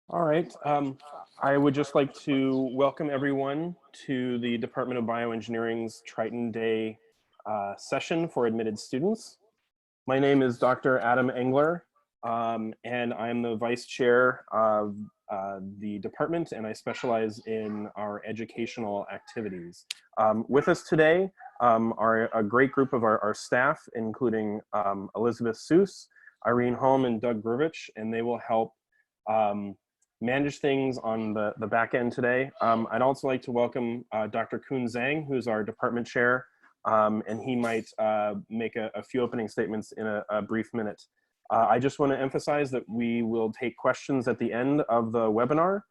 All right. I would just like to welcome everyone to the Department of Bioengineering's Triton Day session for admitted students. My name is Dr. Adam Engler, and I'm the vice chair of the department, and I specialize in our educational activities. With us today are a great group of our staff, including Elizabeth Seuss, Irene Holm, and Doug Grivich, and they will help manage things on the back end today. I'd also like to welcome Dr. Kun Zhang, who's our department chair, and he might make a few opening statements in a brief minute. I just want to emphasize that we will take questions at the end of the webinar.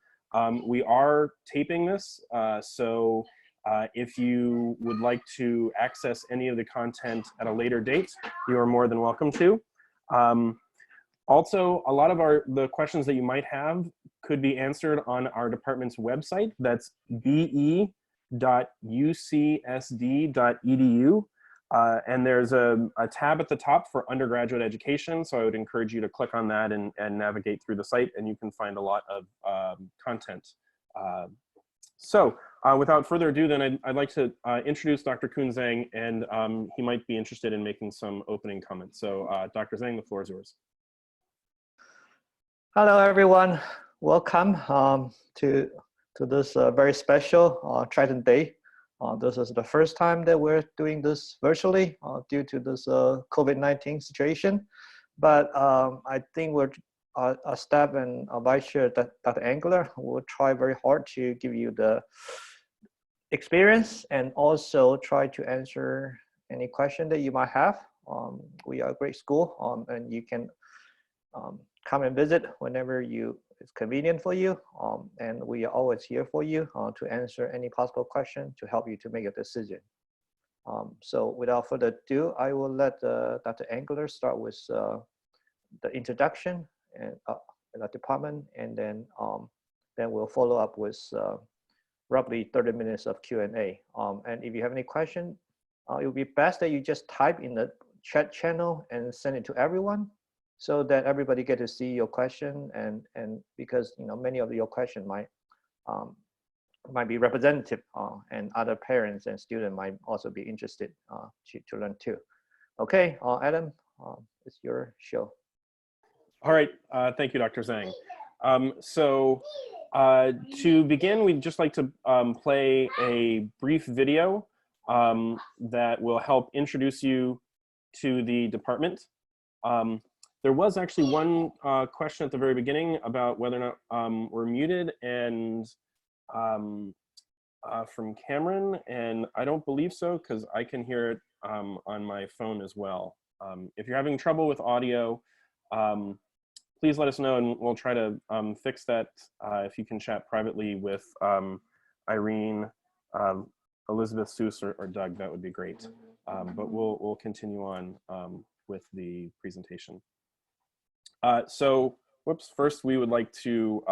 We are taping this, so if you would like to access any of the content at a later date, you are more than welcome to. Also, a lot of the questions that you might have could be answered on our department's website. That's be.ucsd.edu. And there's a tab at the top for undergraduate education. So I would encourage you to click on that and navigate through the site, and you can find a lot of content. Without further ado, then I'd like to introduce Dr. Kun Zhang, and he might be interested in making some opening comments. So Dr. Zhang, the floor is yours. Hello, everyone. Welcome to this very special Triton Day. This is the first time that we're doing this virtually due to this COVID-19 situation. But I think our staff and our vice chair, Dr. Engler, will try very hard to give you the experience and also try to answer any question that you might have. We are a great school, and you can come and visit whenever it's convenient for you, and we are always here for you to answer any possible question to help you to make a decision. So without further ado, I will let Dr. Engler start with the introduction and the department, and then we'll follow up with roughly 30 minutes of Q&A. And if you have any question, it would be best that you just type in the chat channel and send it to everyone, so that everybody get to see your question, and because many of your question might be representative, and other parents and students might also be interested to learn too. Okay, Adam, it's your show. All right, thank you, Dr. Zhang. To begin, we'd just like to play a brief video that will help introduce you to the department. There was actually one question at the very beginning about whether or not we're muted, and from Cameron, and I don't believe so because I can hear it on my phone as well. If you're having trouble with audio, please let us know, and we'll try to fix that. If you can chat privately with Irene, Elizabeth Seuss, or Doug, that would be great. But we'll continue on with the presentation. First we would like to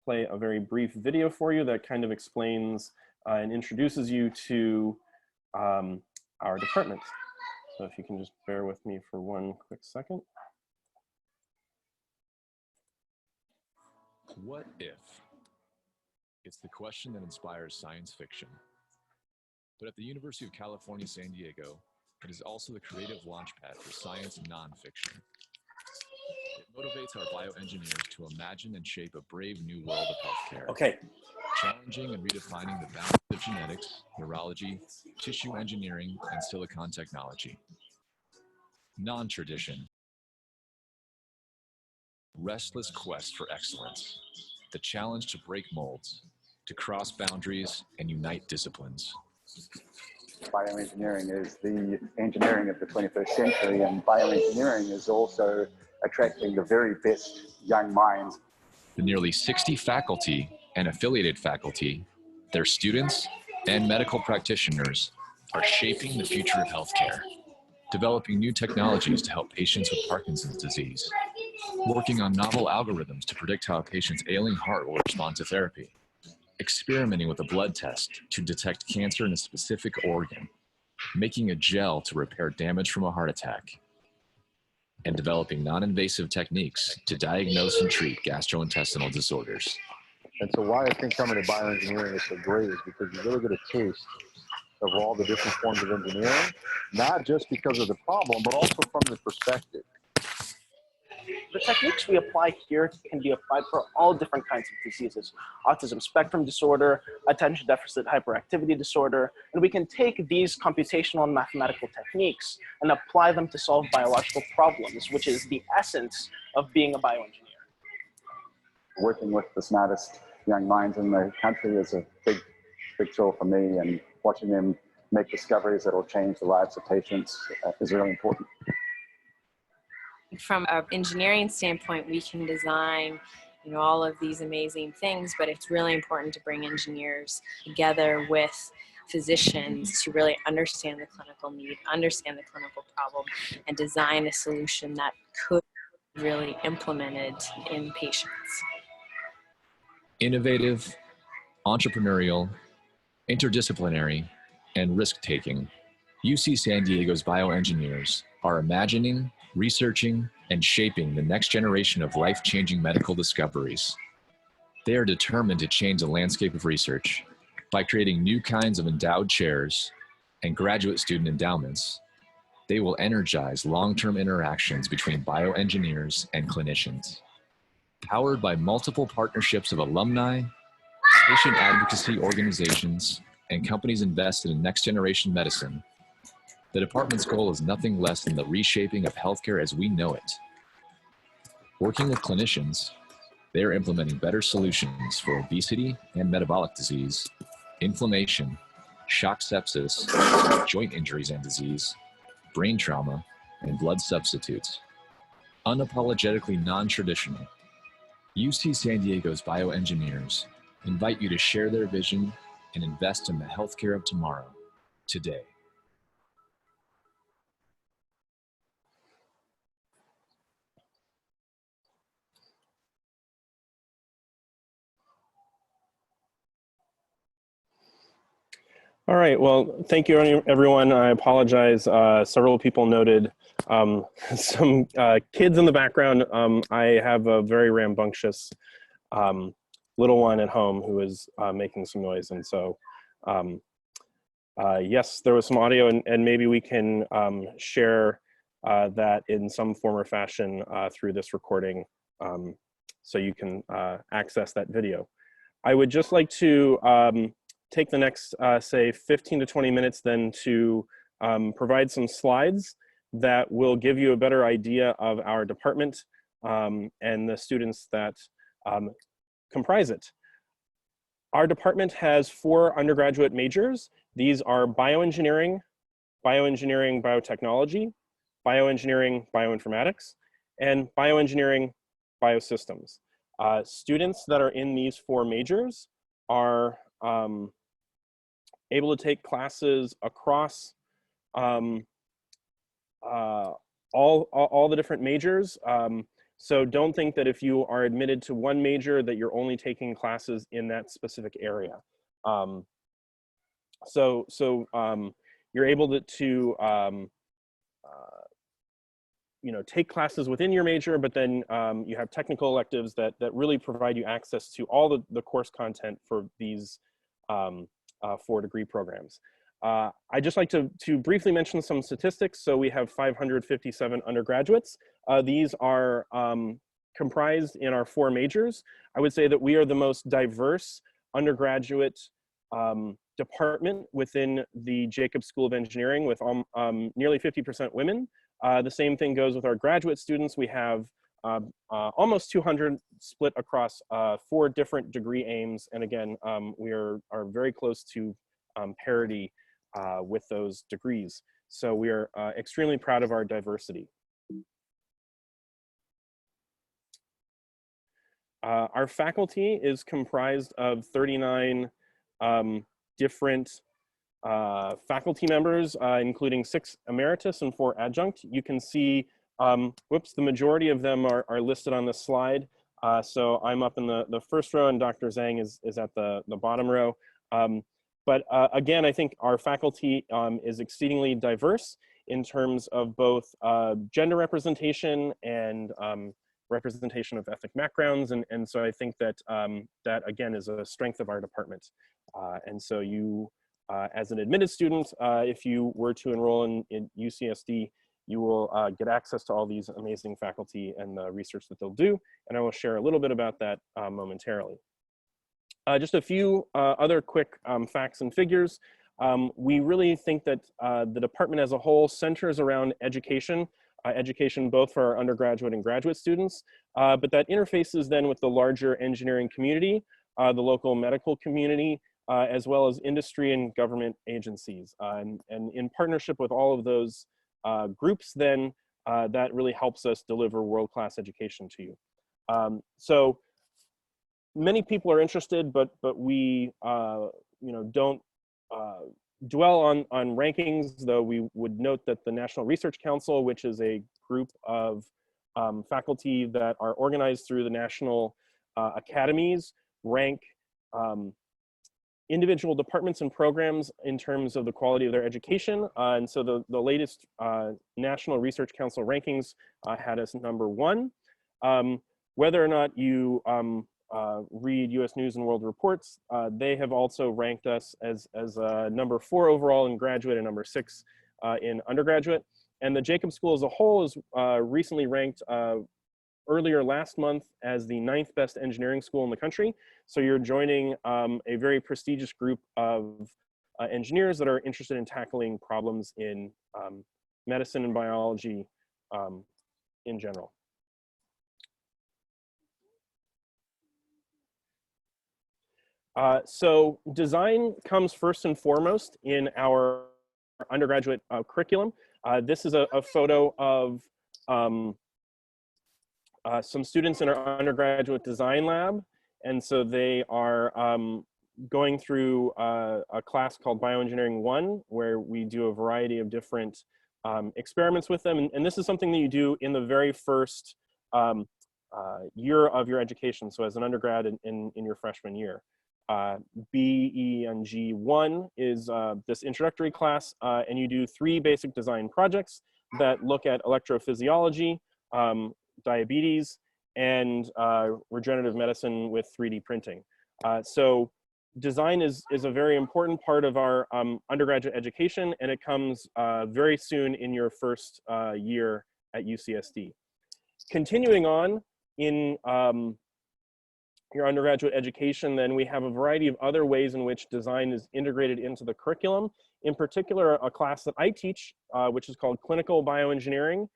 play a very brief video for you that kind of explains and introduces you to our department. So if you can just bear with me for one quick second. What if? It's the question that inspires science fiction. But at the University of California, San Diego, it is also the creative launchpad for science nonfiction. It motivates our bioengineers to imagine and shape a brave new world of healthcare. Okay. Challenging and redefining the boundaries of genetics, neurology, tissue engineering, and silicon technology. Non-tradition. Restless quest for excellence. The challenge to break molds, to cross boundaries and unite disciplines. Bioengineering is the engineering of the 21st century, and bioengineering is also attracting the very best young minds. The nearly 60 faculty and affiliated faculty, their students, and medical practitioners are shaping the future of healthcare, developing new technologies to help patients with Parkinson's disease, working on novel algorithms to predict how a patient's ailing heart will respond to therapy, experimenting with a blood test to detect cancer in a specific organ, making a gel to repair damage from a heart attack, and developing non-invasive techniques to diagnose and treat gastrointestinal disorders. And so why I think coming to bioengineering is so great is because you really get a taste of all the different forms of engineering, not just because of the problem, but also from the perspective. The techniques we apply here can be applied for all different kinds of diseases: autism spectrum disorder, attention deficit hyperactivity disorder, and we can take these computational and mathematical techniques and apply them to solve biological problems, which is the essence of being a bioengineer. Working with the smartest young minds in the country is a big thrill for me, and watching them make discoveries that will change the lives of patients is really important. From an engineering standpoint, we can design, all of these amazing things, but it's really important to bring engineers together with physicians to really understand the clinical need, understand the clinical problem, and design a solution that could be really implemented in patients. Innovative, entrepreneurial, interdisciplinary, and risk-taking, UC San Diego's bioengineers are imagining, researching, and shaping the next generation of life-changing medical discoveries. They are determined to change the landscape of research by creating new kinds of endowed chairs and graduate student endowments. They will energize long-term interactions between bioengineers and clinicians. Powered by multiple partnerships of alumni, patient advocacy organizations, and companies invested in next-generation medicine, the department's goal is nothing less than the reshaping of healthcare as we know it. Working with clinicians, they are implementing better solutions for obesity and metabolic disease, inflammation, shock sepsis, joint injuries and disease, brain trauma, and blood substitutes. Unapologetically non-traditional, UC San Diego's bioengineers invite you to share their vision and invest in the healthcare of tomorrow, today. All right, well, thank you everyone. I apologize. Several people noted some kids in the background. I have a very rambunctious little one at home who is making some noise. And so, yes, there was some audio, and maybe we can share that in some form or fashion through this recording so you can access that video. I would just like to take the next, say, 15 to 20 minutes then to provide some slides that will give you a better idea of our department and the students that comprise it. Our department has 4 undergraduate majors. These are bioengineering, bioengineering biotechnology, bioengineering bioinformatics, and bioengineering biosystems. Students that are in these 4 majors are able to take classes across all the different majors. So don't think that if you are admitted to one major that you're only taking classes in that specific area. You're able to take classes within your major, but then you have technical electives that really provide you access to all the course content for these 4 degree programs. I'd just like to briefly mention some statistics. So we have 557 undergraduates. These are comprised in our 4 majors. I would say that we are the most diverse undergraduate department within the Jacobs School of Engineering, with nearly 50% women. The same thing goes with our graduate students. We have almost 200 split across 4 different degree aims. And again, we are very close to parity with those degrees. So we are extremely proud of our diversity. Our faculty is comprised of 39 different faculty members, including 6 emeritus and 4 adjunct. You can see, the majority of them are listed on this slide. So I'm up in the first row, and Dr. Zhang is at the bottom row. But again, I think our faculty is exceedingly diverse. in terms of both gender representation and representation of ethnic backgrounds. And so I think that that again is a strength of our department. And so you, as an admitted student, if you were to enroll in UCSD, you will get access to all these amazing faculty and the research that they'll do. And I will share a little bit about that momentarily. Just a few other quick facts and figures. We really think that the department as a whole centers around education, education both for our undergraduate and graduate students, but that interfaces then with the larger engineering community, the local medical community, as well as industry and government agencies. And in partnership with all of those groups, then that really helps us deliver world-class education to you. So many people are interested, but we don't dwell on rankings, though we would note that the National Research Council, which is a group of faculty that are organized through the national academies, rank individual departments and programs in terms of the quality of their education. And so the latest National Research Council rankings had us #1. Whether or not you read US News and World Reports, they have also ranked us as #4 overall in graduate and #6 in undergraduate. And the Jacobs School as a whole is recently ranked earlier last month as the 9th best engineering school in the country. So you're joining a very prestigious group of engineers that are interested in tackling problems in medicine and biology in general. So design comes first and foremost in our undergraduate curriculum. This is a photo of some students in our undergraduate design lab. And so they are going through a class called Bioengineering 1, where we do a variety of different experiments with them. And this is something that you do in the very first year of your education. So as an undergrad in your freshman year. BENG1 is this introductory class, and you do 3 basic design projects that look at electrophysiology, diabetes, and regenerative medicine with 3D printing. So design is a very important part of our undergraduate education, and it comes very soon in your first year at UCSD. Continuing on in your undergraduate education, then we have a variety of other ways in which design is integrated into the curriculum. In particular, a class that I teach, which is called Clinical Bioengineering.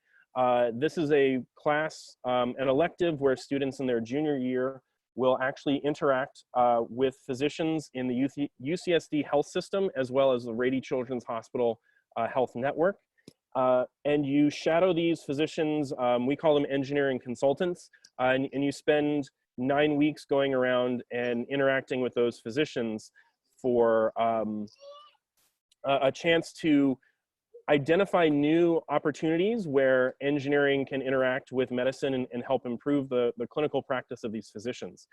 This is a class, an elective where students in their junior year will actually interact with physicians in the UCSD health system, as well as the Rady Children's Hospital Health Network. And you shadow these physicians, we call them engineering consultants, and you spend 9 weeks going around and interacting with those physicians for a chance to identify new opportunities where engineering can interact with medicine and help improve the clinical practice of these physicians.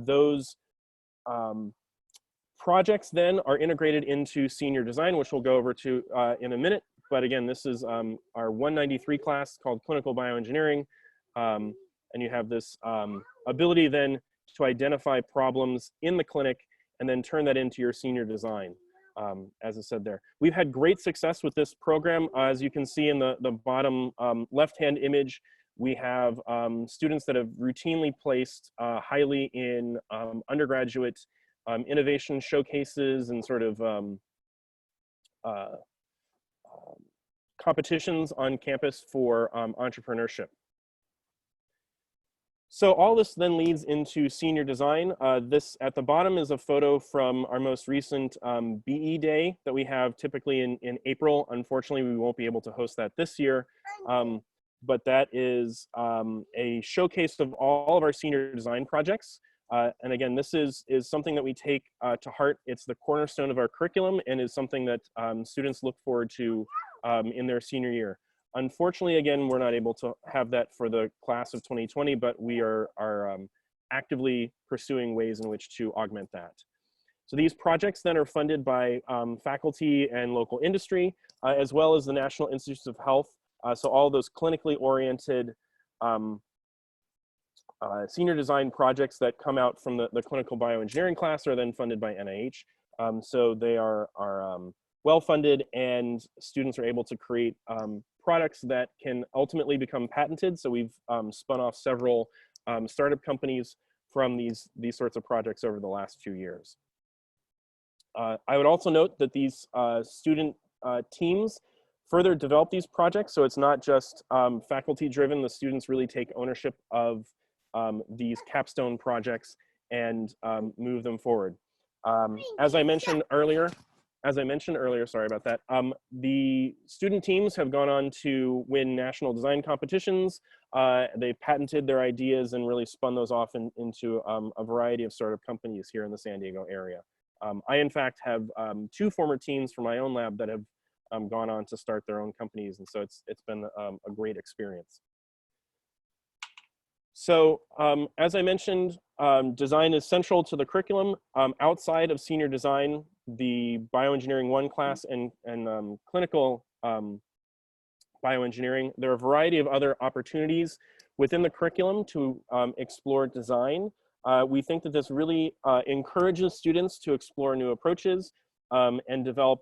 Those projects then are integrated into senior design, which we'll go over to in a minute. But again, this is our 193 class called Clinical Bioengineering. And you have this ability then to identify problems in the clinic and then turn that into your senior design, as I said there. We've had great success with this program. As you can see in the bottom left-hand image, we have students that have routinely placed highly in undergraduate innovation showcases and sort of competitions on campus for entrepreneurship. So all this then leads into senior design. This at the bottom is a photo from our most recent BE Day that we have typically in April. Unfortunately, we won't be able to host that this year, but that is a showcase of all of our senior design projects. And again, this is something that we take to heart. It's the cornerstone of our curriculum and is something that students look forward to in their senior year. Unfortunately, again, we're not able to have that for the class of 2020, but we are actively pursuing ways in which to augment that. So these projects then are funded by faculty and local industry. as well as the National Institutes of Health. So all those clinically oriented senior design projects that come out from the clinical bioengineering class are then funded by NIH. So they are well funded, and students are able to create products that can ultimately become patented. So we've spun off several startup companies from these sorts of projects over the last few years. I would also note that these student teams further develop these projects, so it's not just faculty driven. The students really take ownership of these capstone projects and move them forward. As I mentioned earlier, sorry about that, the student teams have gone on to win national design competitions. They've patented their ideas and really spun those off into a variety of startup companies here in the San Diego area. I, in fact, have 2 former teams from my own lab that have gone on to start their own companies, and so it's been a great experience. So as I mentioned, design is central to the curriculum. Outside of senior design, the Bioengineering 1 class and clinical bioengineering, there are a variety of other opportunities within the curriculum to explore design. We think that this really encourages students to explore new approaches and develop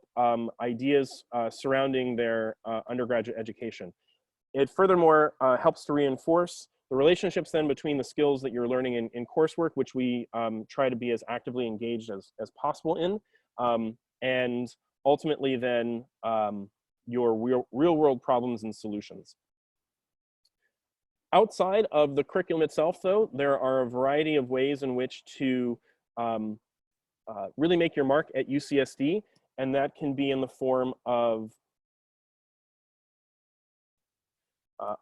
ideas surrounding their undergraduate education. It furthermore helps to reinforce the relationships then between the skills that you're learning in coursework, which we try to be as actively engaged as possible in, and ultimately then your real world problems and solutions. Outside of the curriculum itself, though, there are a variety of ways in which to really make your mark at UCSD, and that can be in the form of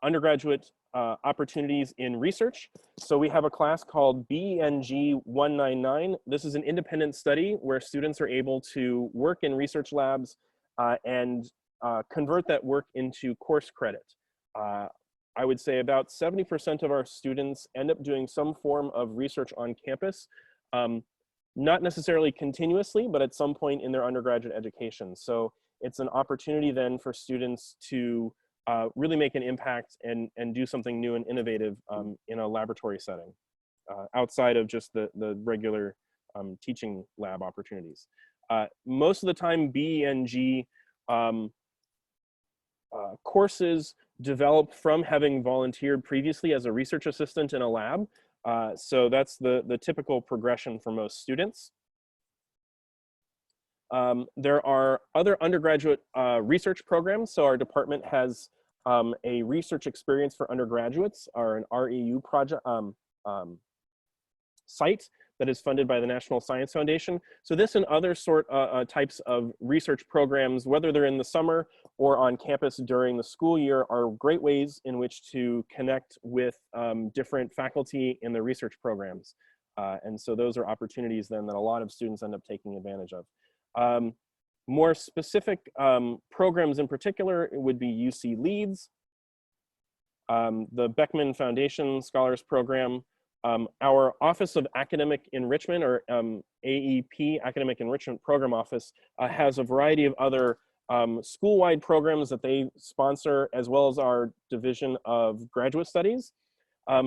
undergraduate opportunities in research. So we have a class called BENG 199. This is an independent study where students are able to work in research labs and convert that work into course credit. I would say about 70% of our students end up doing some form of research on campus, not necessarily continuously, but at some point in their undergraduate education. So it's an opportunity then for students to really make an impact and do something new and innovative in a laboratory setting, outside of just the regular teaching lab opportunities. Most of the time, BENG courses develop from having volunteered previously as a research assistant in a lab. So that's the typical progression for most students. There are other undergraduate research programs. So our department has a research experience for undergraduates, or an REU project site that is funded by the National Science Foundation. So this and other types of research programs, whether they're in the summer or on campus during the school year, are great ways in which to connect with different faculty in the research programs. And so those are opportunities then that a lot of students end up taking advantage of. More specific programs in particular would be UC Leads, the Beckman Foundation Scholars Program, our Office of Academic Enrichment, or AEP, Academic Enrichment Program Office, has a variety of other school-wide programs that they sponsor, as well as our Division of Graduate Studies,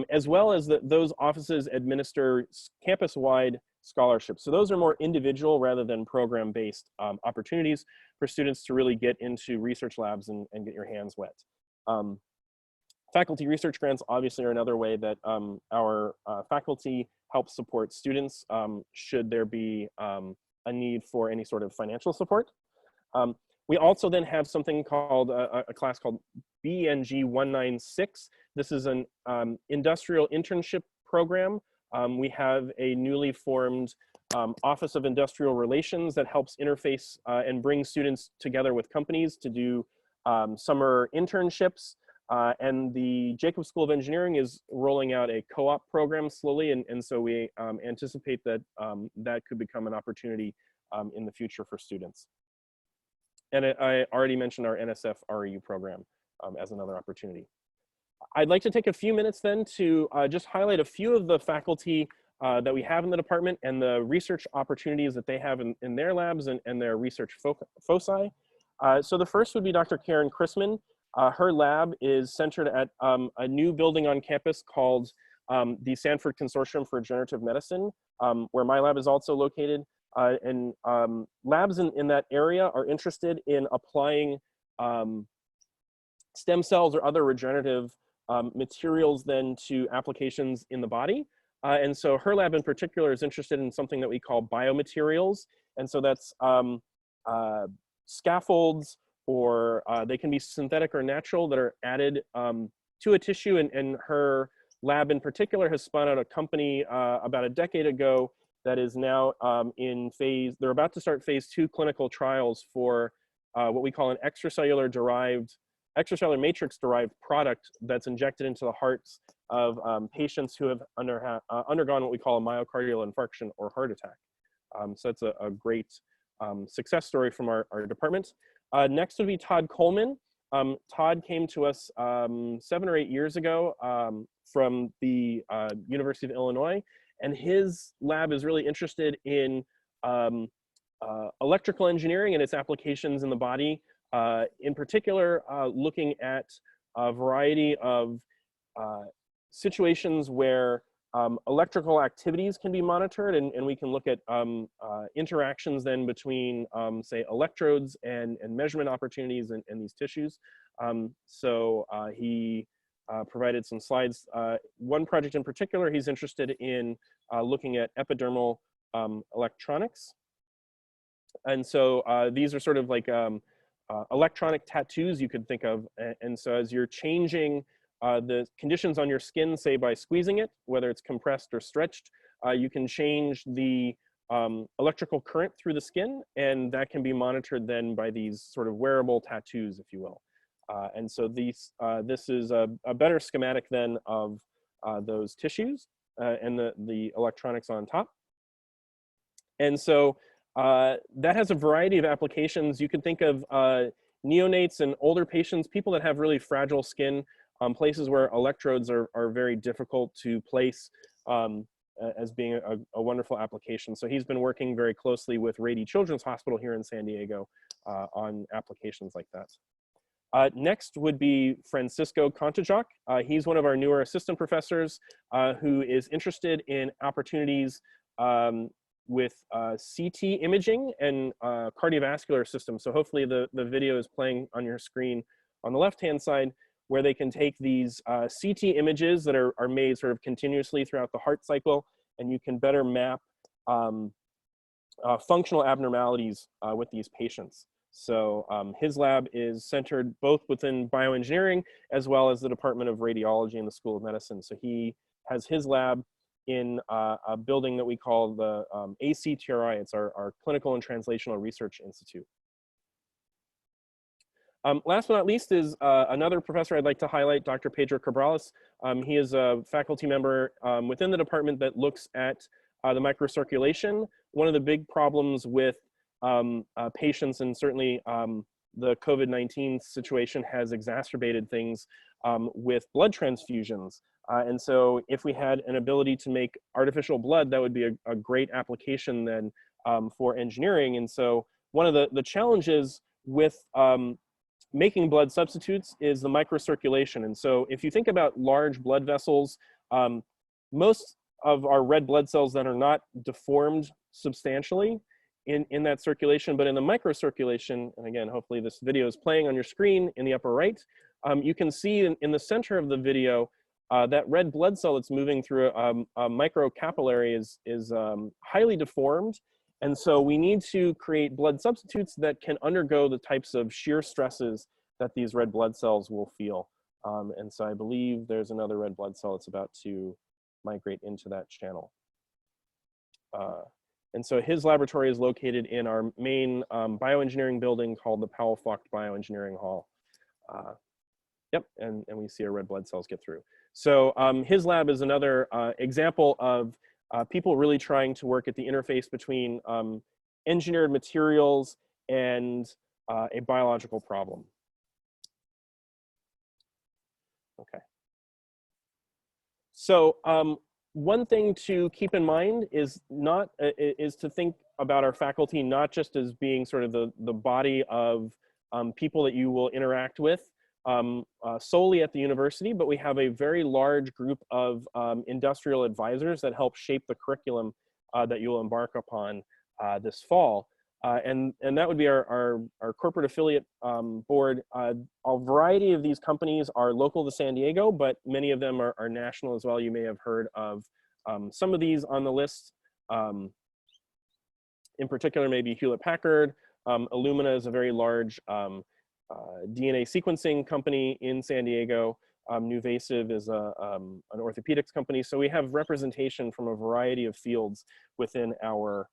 as well as those offices administer campus-wide scholarships. So those are more individual rather than program-based opportunities for students to really get into research labs and get your hands wet. Faculty research grants obviously are another way that our faculty help support students should there be a need for any sort of financial support. We also then have something called a class called BENG 196. This is an industrial internship program. We have a newly formed Office of Industrial Relations that helps interface and bring students together with companies to do summer internships. And the Jacobs School of Engineering is rolling out a co-op program slowly, and so we anticipate that that could become an opportunity in the future for students. And I already mentioned our NSF REU program as another opportunity. I'd like to take a few minutes then to just highlight a few of the faculty that we have in the department and the research opportunities that they have in their labs and their research foci. So the first would be Dr. Karen Chrisman. Her lab is centered at a new building on campus called the Sanford Consortium for Regenerative Medicine, where my lab is also located. And labs in that area are interested in applying stem cells or other regenerative materials then to applications in the body. And so her lab in particular is interested in something that we call biomaterials. And so that's scaffolds, or they can be synthetic or natural, that are added to a tissue. And her lab in particular has spun out a company about a decade ago that is now in phase, they're about to start phase 2 clinical trials for what we call an extracellular matrix derived product that's injected into the hearts of patients who have undergone what we call a myocardial infarction or heart attack. So that's a great success story from our department. Next would be Todd Coleman. Todd came to us 7 or 8 years ago from the University of Illinois, and his lab is really interested in electrical engineering and its applications in the body. In particular, looking at a variety of situations where electrical activities can be monitored, and we can look at interactions then between, say, electrodes and measurement opportunities in these tissues. So he provided some slides. One project in particular, he's interested in looking at epidermal electronics. And so these are sort of like electronic tattoos you could think of. And so as you're changing the conditions on your skin, say by squeezing it, whether it's compressed or stretched, you can change the electrical current through the skin, and that can be monitored then by these sort of wearable tattoos, if you will. And so this is a better schematic then of those tissues and the electronics on top. And so that has a variety of applications. You can think of neonates and older patients, people that have really fragile skin, places where electrodes are very difficult to place, as being a wonderful application. So he's been working very closely with Rady Children's Hospital here in San Diego on applications like that. Next would be Francisco Contajoc. He's one of our newer assistant professors who is interested in opportunities with CT imaging and cardiovascular systems. So hopefully the video is playing on your screen on the left-hand side, where they can take these CT images that are made sort of continuously throughout the heart cycle, and you can better map functional abnormalities with these patients. So his lab is centered both within bioengineering as well as the Department of Radiology in the School of Medicine. So he has his lab in a building that we call the ACTRI. It's our Clinical and Translational Research Institute. Last but not least is another professor I'd like to highlight, Dr. Pedro Cabrales. He is a faculty member within the department that looks at the microcirculation. One of the big problems with patients, and certainly the COVID-19 situation has exacerbated things with blood transfusions. And so if we had an ability to make artificial blood, that would be a great application then for engineering. And so one of the challenges with making blood substitutes is the microcirculation. And so if you think about large blood vessels, most of our red blood cells that are not deformed substantially in that circulation, but in the microcirculation, and again, hopefully this video is playing on your screen in the upper right, you can see in the center of the video that red blood cell that's moving through a microcapillary is highly deformed. And so we need to create blood substitutes that can undergo the types of shear stresses that these red blood cells will feel. And so I believe there's another red blood cell that's about to migrate into that channel. And so his laboratory is located in our main bioengineering building called the Powell Falk Bioengineering Hall. Yep, and we see our red blood cells get through. So his lab is another example of people really trying to work at the interface between engineered materials and a biological problem. Okay. So one thing to keep in mind is to think about our faculty not just as being sort of the body of people that you will interact with solely at the university, but we have a very large group of industrial advisors that help shape the curriculum that you'll embark upon this fall. And that would be our corporate affiliate board. A variety of these companies are local to San Diego, but many of them are national as well. You may have heard of some of these on the list. In particular, maybe Hewlett-Packard. Illumina is a very large DNA sequencing company in San Diego. Nuvasive is an orthopedics company. So we have representation from a variety of fields within our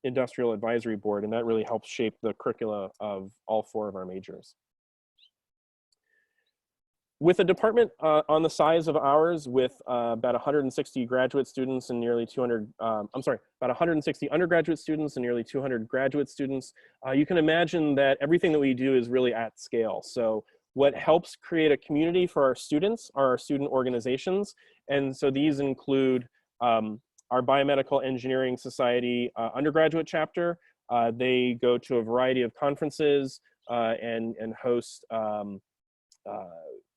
industrial advisory board, and that really helps shape the curricula of all 4 of our majors. With a department on the size of ours, with about 160 graduate students and nearly 200, about 160 undergraduate students and nearly 200 graduate students, you can imagine that everything that we do is really at scale. So what helps create a community for our students are our student organizations. And so these include our Biomedical Engineering Society undergraduate chapter. They go to a variety of conferences and host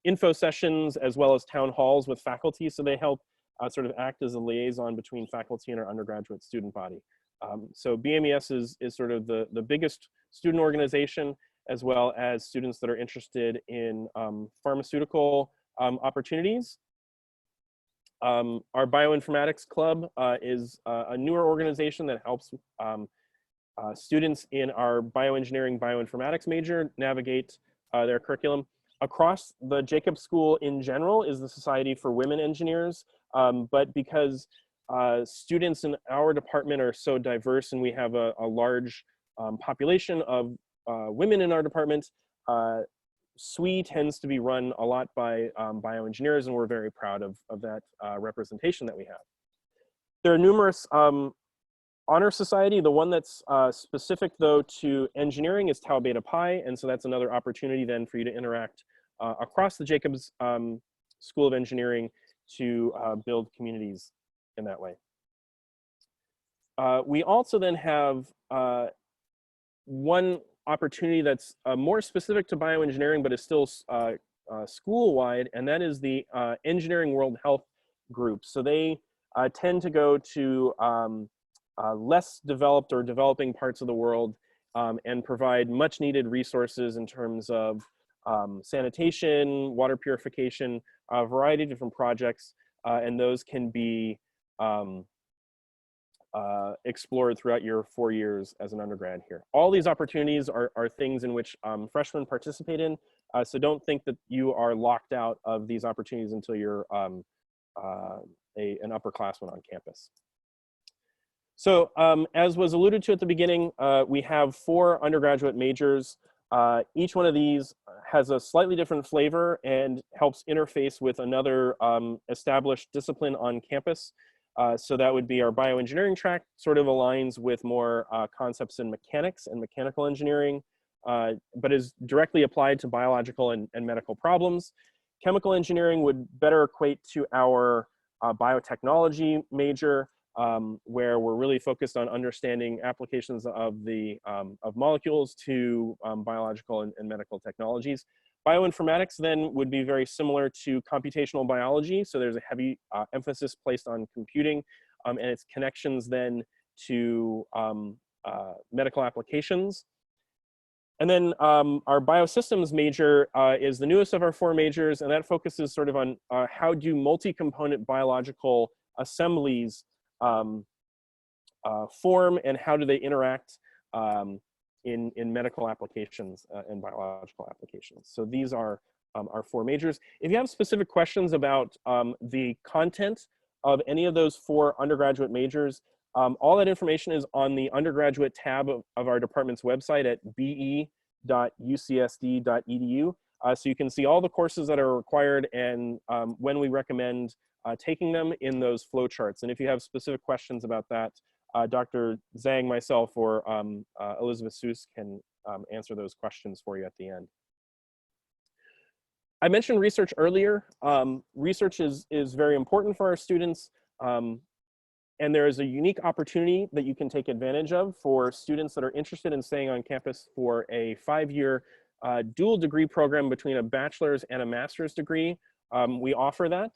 info sessions as well as town halls with faculty. So they help sort of act as a liaison between faculty and our undergraduate student body. So BMES is sort of the biggest student organization, as well as students that are interested in pharmaceutical opportunities. Our Bioinformatics Club is a newer organization that helps students in our bioengineering, bioinformatics major navigate their curriculum. Across the Jacobs School in general is the Society for Women Engineers, but because students in our department are so diverse and we have a large population of women in our department, SWE tends to be run a lot by bioengineers, and we're very proud of that representation that we have. There are numerous honor society. The one that's specific though to engineering is Tau Beta Pi, and so that's another opportunity then for you to interact across the Jacobs School of Engineering to build communities in that way. We also then have one opportunity that's more specific to bioengineering, but is still school-wide, and that is the Engineering World Health Group. So they tend to go to less developed or developing parts of the world and provide much needed resources in terms of sanitation, water purification, a variety of different projects, and those can be explored throughout your 4 years as an undergrad here. All these opportunities are things in which freshmen participate in, so don't think that you are locked out of these opportunities until you're an upperclassman on campus. So as was alluded to at the beginning, we have 4 undergraduate majors. Each one of these has a slightly different flavor and helps interface with another established discipline on campus. So that would be our bioengineering track, sort of aligns with more concepts in mechanics and mechanical engineering, but is directly applied to biological and medical problems. Chemical engineering would better equate to our biotechnology major, where we're really focused on understanding applications of molecules to biological and medical technologies. Bioinformatics then would be very similar to computational biology. So there's a heavy emphasis placed on computing and its connections then to medical applications. And then our biosystems major is the newest of our 4 majors, and that focuses sort of on how do multi-component biological assemblies form and how do they interact in medical applications and biological applications. So these are our 4 majors. If you have specific questions about the content of any of those 4 undergraduate majors, all that information is on the undergraduate tab of our department's website at be.ucsd.edu. So you can see all the courses that are required and when we recommend taking them in those flowcharts. And if you have specific questions about that, Dr. Zhang, myself, or Elizabeth Seuss can answer those questions for you at the end. I mentioned research earlier. Research is very important for our students. And there is a unique opportunity that you can take advantage of for students that are interested in staying on campus for a 5-year dual degree program between a bachelor's and a master's degree. We offer that.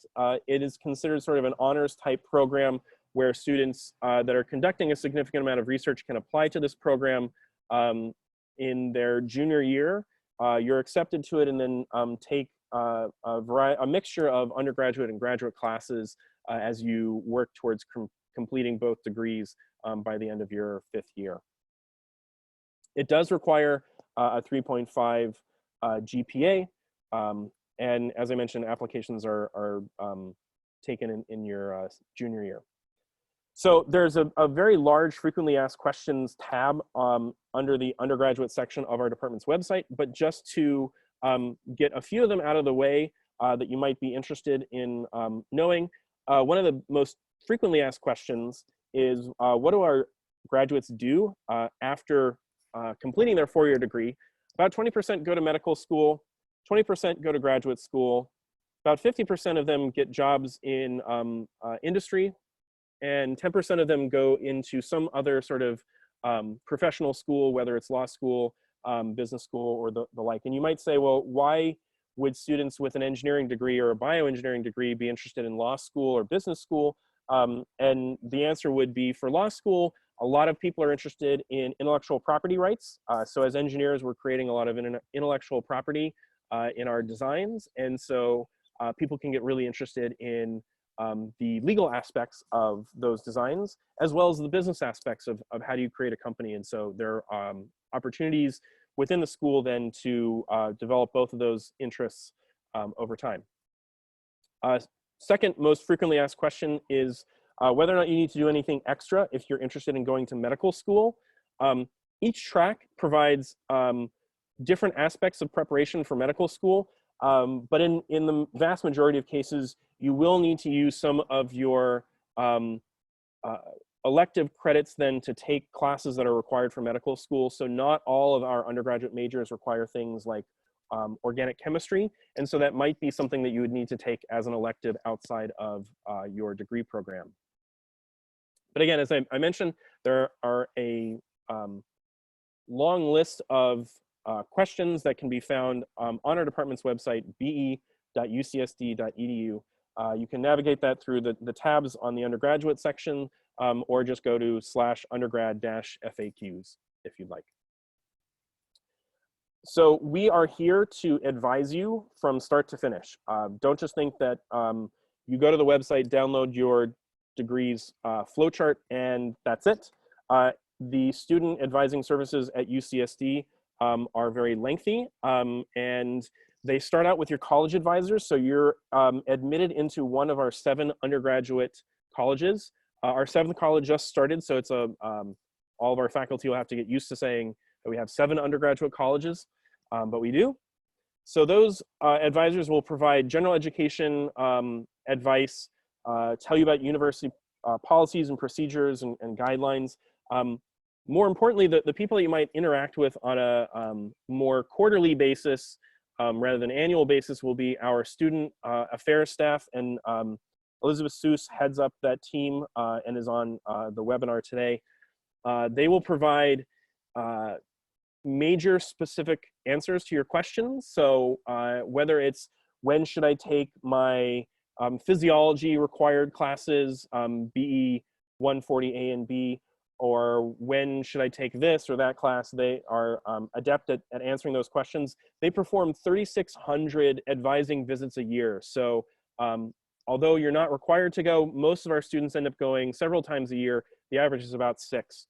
It is considered sort of an honors type program where students that are conducting a significant amount of research can apply to this program in their junior year. You're accepted to it and then take a mixture of undergraduate and graduate classes as you work towards completing both degrees by the end of your 5th year. It does require a 3.5 GPA, and as I mentioned, applications are taken in your junior year. So there's a very large frequently asked questions tab under the undergraduate section of our department's website, but just to get a few of them out of the way that you might be interested in knowing, one of the most frequently asked questions is, what do our graduates do after completing their 4-year degree? About 20% go to medical school, 20% go to graduate school, about 50% of them get jobs in industry, and 10% of them go into some other sort of professional school, whether it's law school, business school, or the like. And you might say, well, why would students with an engineering degree or a bioengineering degree be interested in law school or business school? And the answer would be, for law school, a lot of people are interested in intellectual property rights. So as engineers, we're creating a lot of intellectual property in our designs. And so people can get really interested in the legal aspects of those designs, as well as the business aspects of how do you create a company. And so there are opportunities within the school then to develop both of those interests over time. Second most frequently asked question is whether or not you need to do anything extra if you're interested in going to medical school. Each track provides different aspects of preparation for medical school, but in the vast majority of cases, you will need to use some of your elective credits then to take classes that are required for medical school. So not all of our undergraduate majors require things like organic chemistry. And so that might be something that you would need to take as an elective outside of your degree program. But again, as I mentioned, there are a long list of questions that can be found on our department's website, be.ucsd.edu. You can navigate that through the tabs on the undergraduate section, or just go to /undergrad-FAQs if you'd like. So we are here to advise you from start to finish. Don't just think that you go to the website, download your degrees flowchart, and that's it. The student advising services at UCSD are very lengthy, and they start out with your college advisors. So you're admitted into one of our 7 undergraduate colleges. Our 7th college just started, so it's all of our faculty will have to get used to saying that we have 7 undergraduate colleges, but we do. So those advisors will provide general education advice, tell you about university policies and procedures and guidelines. More importantly, the people that you might interact with on a more quarterly basis rather than annual basis will be our student affairs staff, and Elizabeth Seuss heads up that team and is on the webinar today. They will provide major specific answers to your questions. So whether it's when should I take my physiology required classes, BE 140A and B, or when should I take this or that class, they are adept at answering those questions. They perform 3,600 advising visits a year. So although you're not required to go, most of our students end up going several times a year. The average is about 6.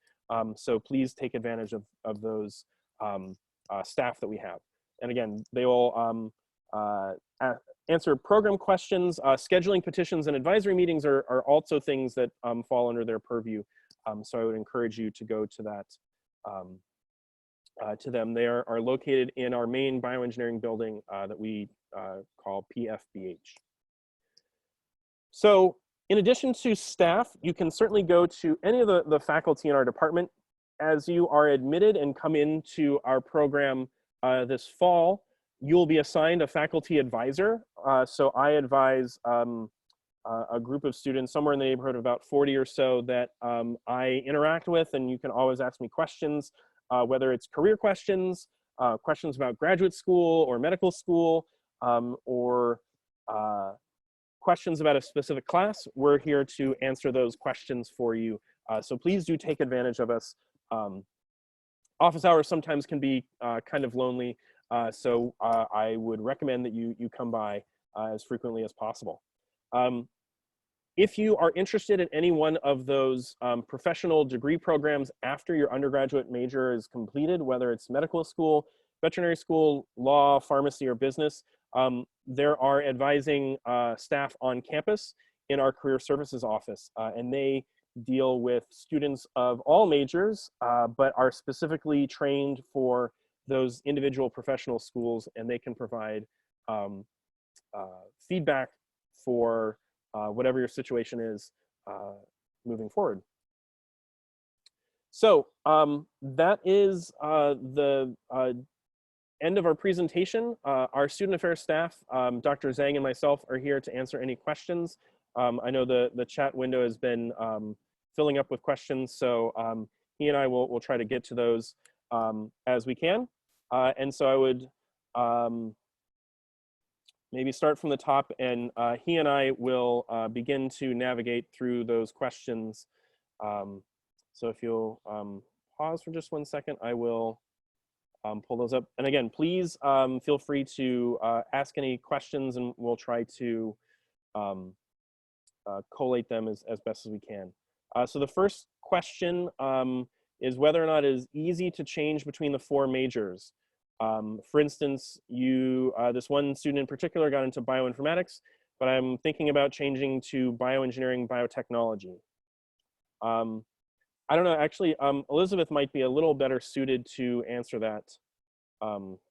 So please take advantage of those staff that we have. And again, they will answer program questions. Scheduling petitions and advisory meetings are also things that fall under their purview. So I would encourage you to go to that, to them. They are located in our main bioengineering building that we call PFBH. So in addition to staff, you can certainly go to any of the faculty in our department. As you are admitted and come into our program this fall, you'll be assigned a faculty advisor. So I advise a group of students, somewhere in the neighborhood of about 40 or so, that I interact with, and you can always ask me questions, whether it's career questions, questions about graduate school or medical school, or questions about a specific class. We're here to answer those questions for you. So please do take advantage of us. Office hours sometimes can be kind of lonely, so I would recommend that you come by as frequently as possible. If you are interested in any one of those professional degree programs after your undergraduate major is completed, whether it's medical school, veterinary school, law, pharmacy, or business, there are advising staff on campus in our career services office, and they deal with students of all majors, but are specifically trained for those individual professional schools, and they can provide feedback for whatever your situation is moving forward. So that is the end of our presentation. Our student affairs staff, Dr. Zhang and myself, are here to answer any questions. I know the chat window has been filling up with questions, so he and I will try to get to those as we can. And so I would maybe start from the top, and he and I will begin to navigate through those questions. So if you'll pause for just 1 second, I will pull those up. And again, please feel free to ask any questions, and we'll try to collate them as best as we can. So the first question is whether or not it is easy to change between the 4 majors. For instance, this one student in particular got into bioinformatics, but I'm thinking about changing to bioengineering, biotechnology. I don't know, actually, Elizabeth might be a little better suited to answer that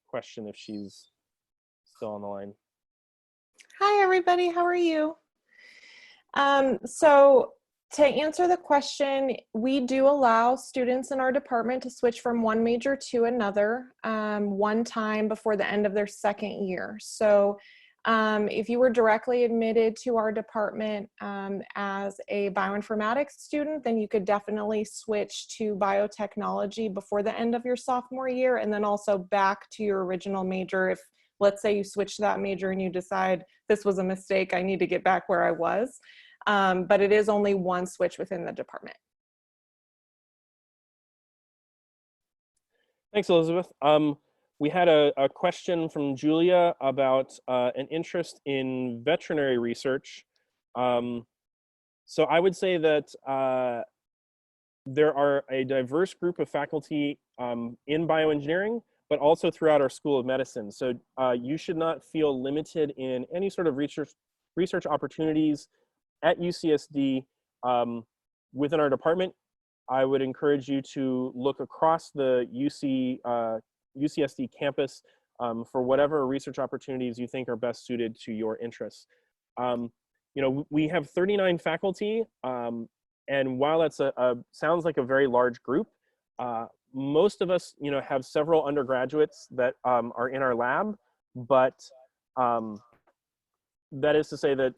question if she's still on the line. Hi, everybody, how are you? So to answer the question, we do allow students in our department to switch from one major to another one time before the end of their 2nd year. So if you were directly admitted to our department as a bioinformatics student, then you could definitely switch to biotechnology before the end of your sophomore year, and then also back to your original major if, let's say, you switch that major and you decide this was a mistake, I need to get back where I was. But it is only one switch within the department. Thanks, Elizabeth. We had a question from Julia about an interest in veterinary research. So I would say that there are a diverse group of faculty in bioengineering, but also throughout our School of Medicine. So you should not feel limited in any sort of research opportunities at UCSD within our department. I would encourage you to look across the UCSD campus for whatever research opportunities you think are best suited to your interests. You know, we have 39 faculty, and while that's sounds like a very large group, most of us, you know, have several undergraduates that are in our lab, but that is to say that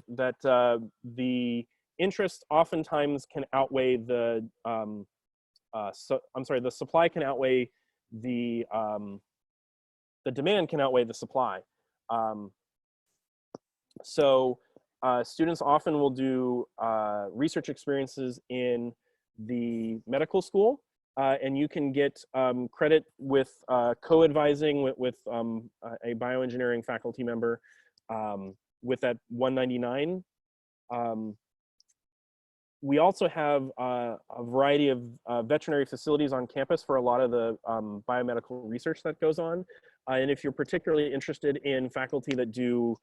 the interest oftentimes can outweigh the the supply can outweigh the demand can outweigh the supply. So students often will do research experiences in the medical school, and you can get credit with co-advising with a bioengineering faculty member with that 199. We also have a variety of veterinary facilities on campus for a lot of the biomedical research that goes on. And if you're particularly interested in faculty that do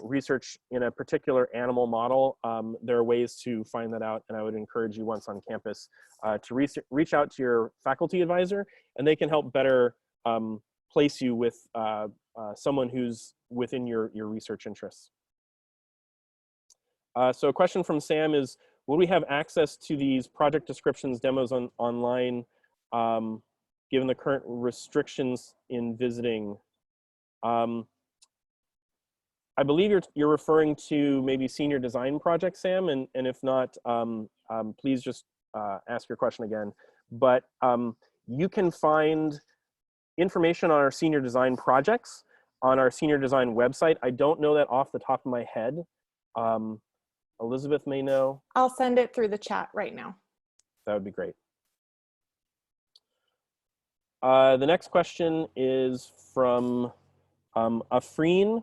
research in a particular animal model, there are ways to find that out. And I would encourage you, once on campus, to reach out to your faculty advisor, and they can help better place you with someone who's within your research interests. So a question from Sam is, will we have access to these project descriptions demos online, given the current restrictions in visiting? I believe you're referring to maybe senior design project, Sam, and if not, please just ask your question again. But you can find information on our senior design projects on our senior design website. I don't know that off the top of my head. Elizabeth may know. I'll send it through the chat right now. That would be great. The next question is from Afreen,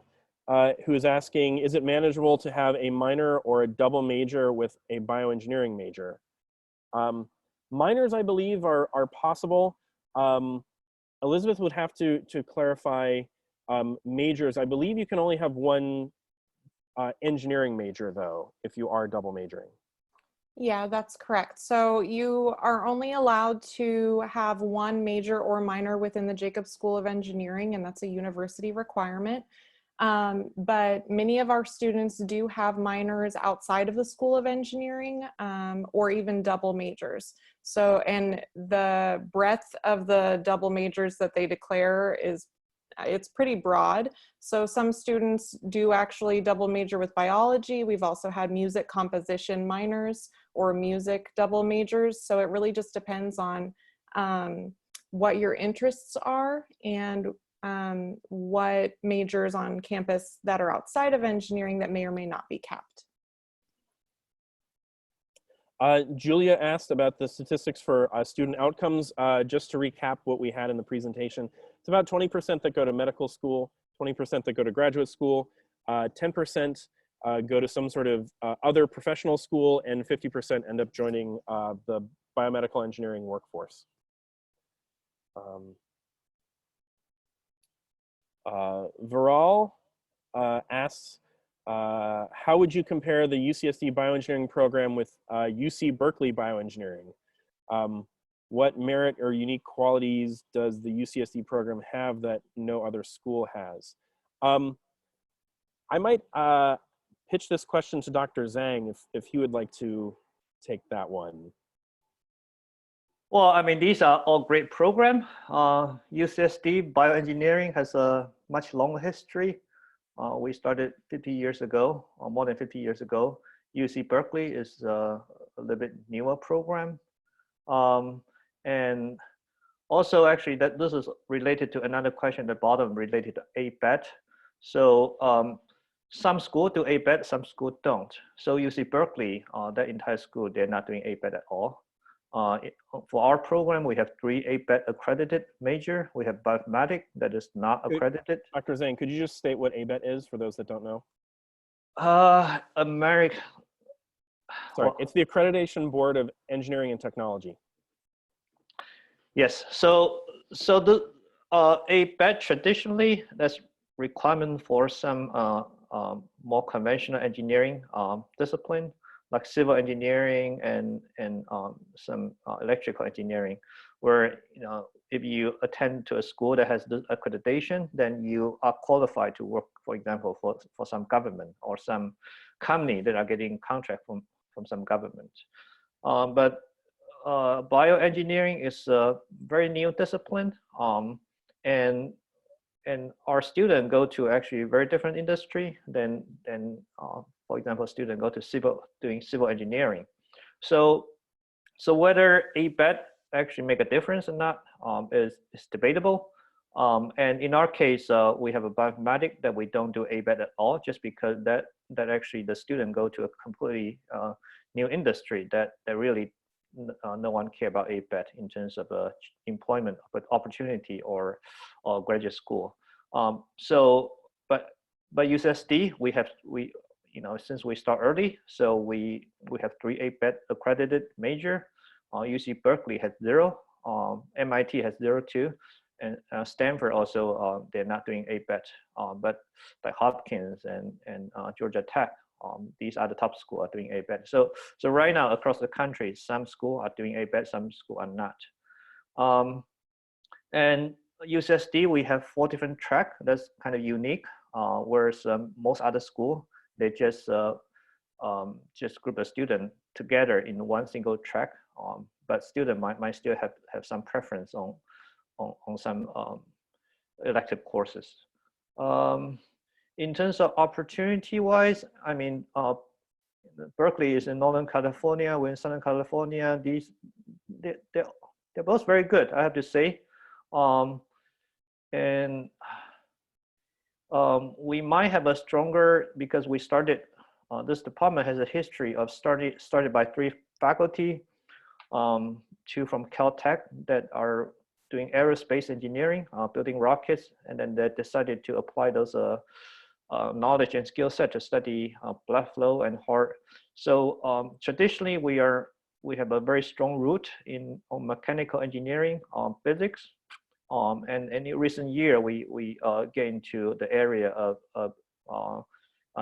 who is asking, is it manageable to have a minor or a double major with a bioengineering major? Minors, I believe, are possible. Elizabeth would have to clarify majors. I believe you can only have one engineering major, though, if you are double majoring. Yeah, that's correct. So you are only allowed to have one major or minor within the Jacobs School of Engineering, and that's a university requirement. But many of our students do have minors outside of the School of Engineering, or even double majors. So, and the breadth of the double majors that they declare it's pretty broad. So some students do actually double major with biology. We've also had music composition minors or music double majors. So it really just depends on what your interests are and what majors on campus that are outside of engineering that may or may not be capped. Julia asked about the statistics for student outcomes. Just to recap what we had in the presentation, it's about 20% that go to medical school, 20% that go to graduate school, 10% go to some sort of other professional school, and 50% end up joining the biomedical engineering workforce. Viral asks, how would you compare the UCSD bioengineering program with UC Berkeley bioengineering? What merit or unique qualities does the UCSD program have that no other school has? I might pitch this question to Dr. Zhang if he would like to take that one. Well, I mean, these are all great programs. UCSD bioengineering has a much longer history. We started 50 years ago, or more than 50 years ago. UC Berkeley is a little bit newer program. And also, actually, this is related to another question at the bottom related to ABET. So some schools do ABET, some schools don't. So UC Berkeley, that entire school, they're not doing ABET at all. For our program, we have 3 ABET accredited major. We have bioinformatics that is not accredited. Dr. Zhang, could you just state what ABET is for those that don't know? Sorry, it's the Accreditation Board of Engineering and Technology. Yes, so the ABET traditionally, that's requirement for some more conventional engineering discipline, like civil engineering and some electrical engineering, where if you attend to a school that has this accreditation, then you are qualified to work, for example, for some government or some company that are getting contract from some government. But bioengineering is a very new discipline, and our students go to actually very different industry than for example, students go to doing civil engineering. So whether ABET actually make a difference or not is debatable. And in our case, we have a bioinformatics that we don't do ABET at all, just because that actually the student go to a completely new industry that really no one care about ABET in terms of employment opportunity or graduate school. But UCSD, since we start early, so we have 3 ABET accredited major. UC Berkeley has 0, MIT has 0 too, and Stanford also they're not doing ABET, but like Hopkins and Georgia Tech, these are the top schools are doing ABET. So right now across the country, some schools are doing ABET, some schools are not. And UCSD, we have 4 different tracks. That's kind of unique, whereas most other schools, they just group a student together in one single track, but student might still have some preference on some elective courses. in terms of opportunity-wise, I mean, Berkeley is in Northern California. We're in Southern California. They're both very good, I have to say. And we might have a stronger, because we started, this department has a history of started by 3 faculty, 2 from Caltech that are doing aerospace engineering, building rockets, and then they decided to apply those knowledge and skill set to study blood flow and heart. So traditionally, we have a very strong root in mechanical engineering, physics, and in recent year we get into the area of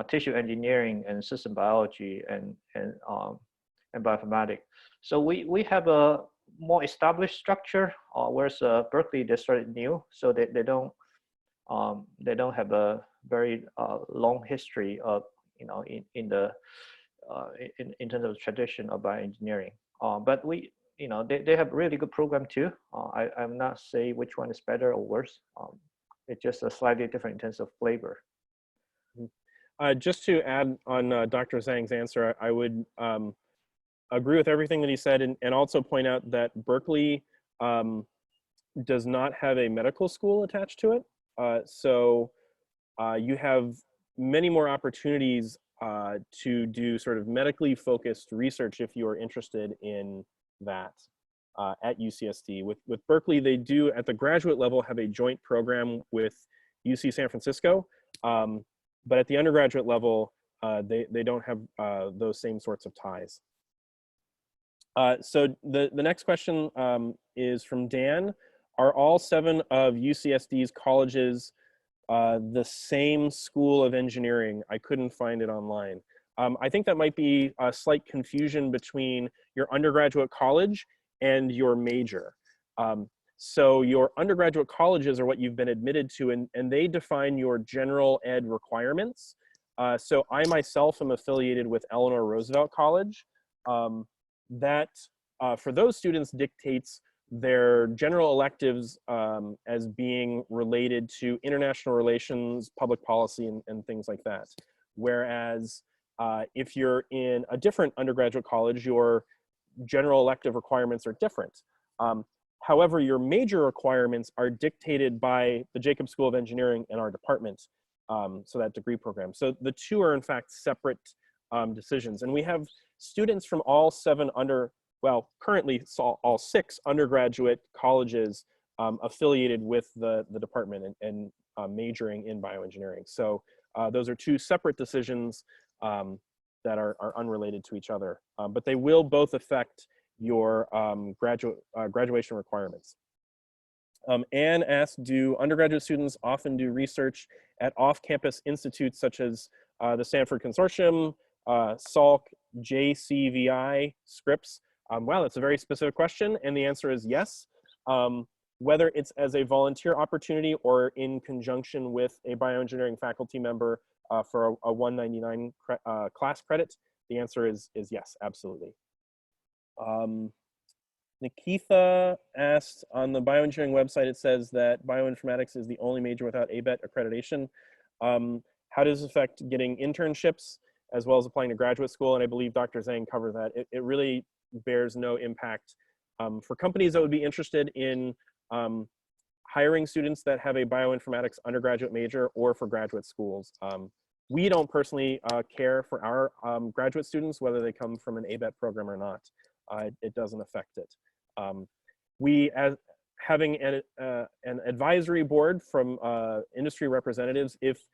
tissue engineering and system biology and bioinformatics. So we have a more established structure, whereas Berkeley, they started new, so they don't have a very long history of, in terms of tradition of bioengineering. But they have really good program too. I'm not say which one is better or worse. It's just a slightly different in terms of flavor. Just to add on Dr. Zhang's answer, I would agree with everything that he said, and also point out that Berkeley does not have a medical school attached to it. So you have many more opportunities to do sort of medically focused research if you are interested in that at UCSD. With Berkeley, they do at the graduate level have a joint program with UC San Francisco, but at the undergraduate level, they don't have those same sorts of ties. So the next question is from Dan. Are all 7 of UCSD's colleges the same School of Engineering? I couldn't find it online. I think that might be a slight confusion between your undergraduate college and your major. So your undergraduate colleges are what you've been admitted to, and they define your general ed requirements. So I myself am affiliated with Eleanor Roosevelt College. That for those students dictates their general electives as being related to international relations, public policy, and things like that. Whereas if you're in a different undergraduate college, your general elective requirements are different. However, your major requirements are dictated by the Jacobs School of Engineering and our department, so that degree program. So the 2 are in fact separate decisions. And we have students from all 7 currently all 6 undergraduate colleges affiliated with the department and majoring in bioengineering. So those are 2 separate decisions that are unrelated to each other, but they will both affect your graduation requirements. Anne asked, do undergraduate students often do research at off-campus institutes such as the Stanford Consortium, SALC, JCVI, Scripps? Wow, that's a very specific question, and the answer is yes. Whether it's as a volunteer opportunity or in conjunction with a bioengineering faculty member for a 199 class credit, the answer is yes, absolutely. Nikitha asked, on the bioengineering website, it says that bioinformatics is the only major without ABET accreditation. How does this affect getting internships as well as applying to graduate school? And I believe Dr. Zhang covered that. It really bears no impact. For companies that would be interested in hiring students that have a bioinformatics undergraduate major, or for graduate schools. We don't personally care for our graduate students, whether they come from an ABET program or not. It doesn't affect it. We, as having an advisory board from industry representatives, if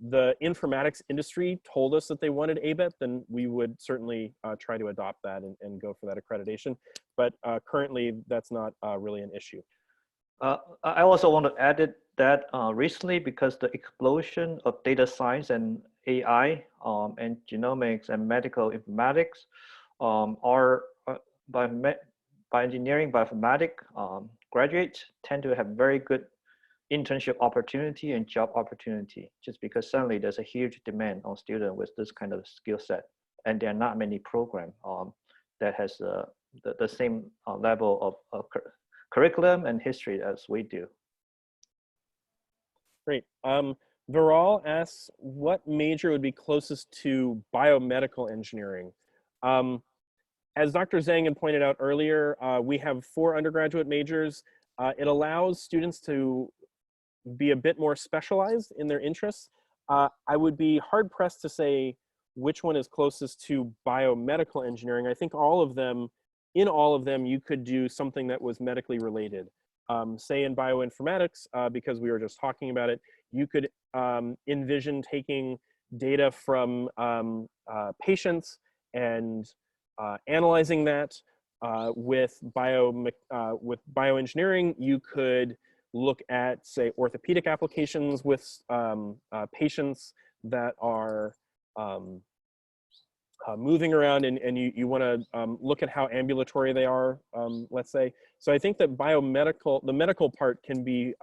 the informatics industry told us that they wanted ABET, then we would certainly try to adopt that and go for that accreditation. But currently, that's not really an issue. I also want to add that recently, because the explosion of data science and AI and genomics and medical informatics are bioengineering, bioinformatics graduates tend to have very good internship opportunity and job opportunity, just because suddenly there's a huge demand on students with this kind of skill set, and there are not many programs that has the same level of curriculum and history as we do. Great. Viral asks, what major would be closest to biomedical engineering? As Dr. Zhang had pointed out earlier, we have 4 undergraduate majors. It allows students to be a bit more specialized in their interests. I would be hard pressed to say which one is closest to biomedical engineering. I think in all of them, you could do something that was medically related. Say in bioinformatics, because we were just talking about it, you could envision taking data from patients and analyzing that. With bioengineering, you could look at, say, orthopedic applications with patients that are moving around, and you want to look at how ambulatory they are, let's say. So I think that the medical part can be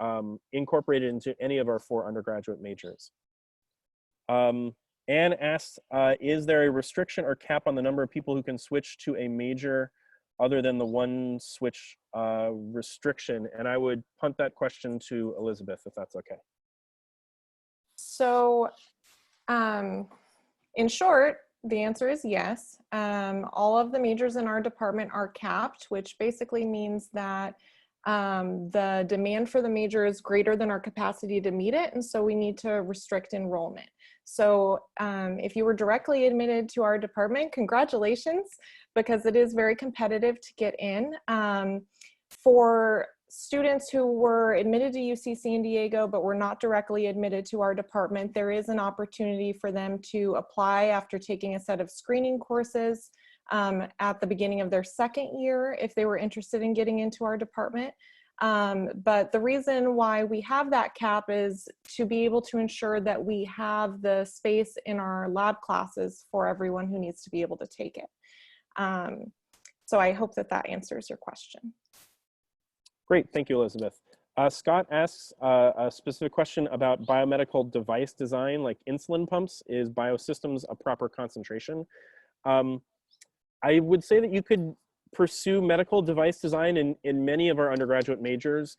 incorporated into any of our 4 undergraduate majors. Anne asks, is there a restriction or cap on the number of people who can switch to a major other than the one switch restriction? And I would punt that question to Elizabeth, if that's okay. So in short, the answer is yes. All of the majors in our department are capped, which basically means that the demand for the major is greater than our capacity to meet it, and so we need to restrict enrollment. So if you were directly admitted to our department, congratulations, because it is very competitive to get in. For students who were admitted to UC San Diego but were not directly admitted to our department, there is an opportunity for them to apply after taking a set of screening courses at the beginning of their 2nd year if they were interested in getting into our department. But the reason why we have that cap is to be able to ensure that we have the space in our lab classes for everyone who needs to be able to take it. So I hope that that answers your question. Great, thank you, Elizabeth. Scott asks a specific question about biomedical device design, like insulin pumps. Is biosystems a proper concentration? I would say that you could pursue medical device design in many of our undergraduate majors,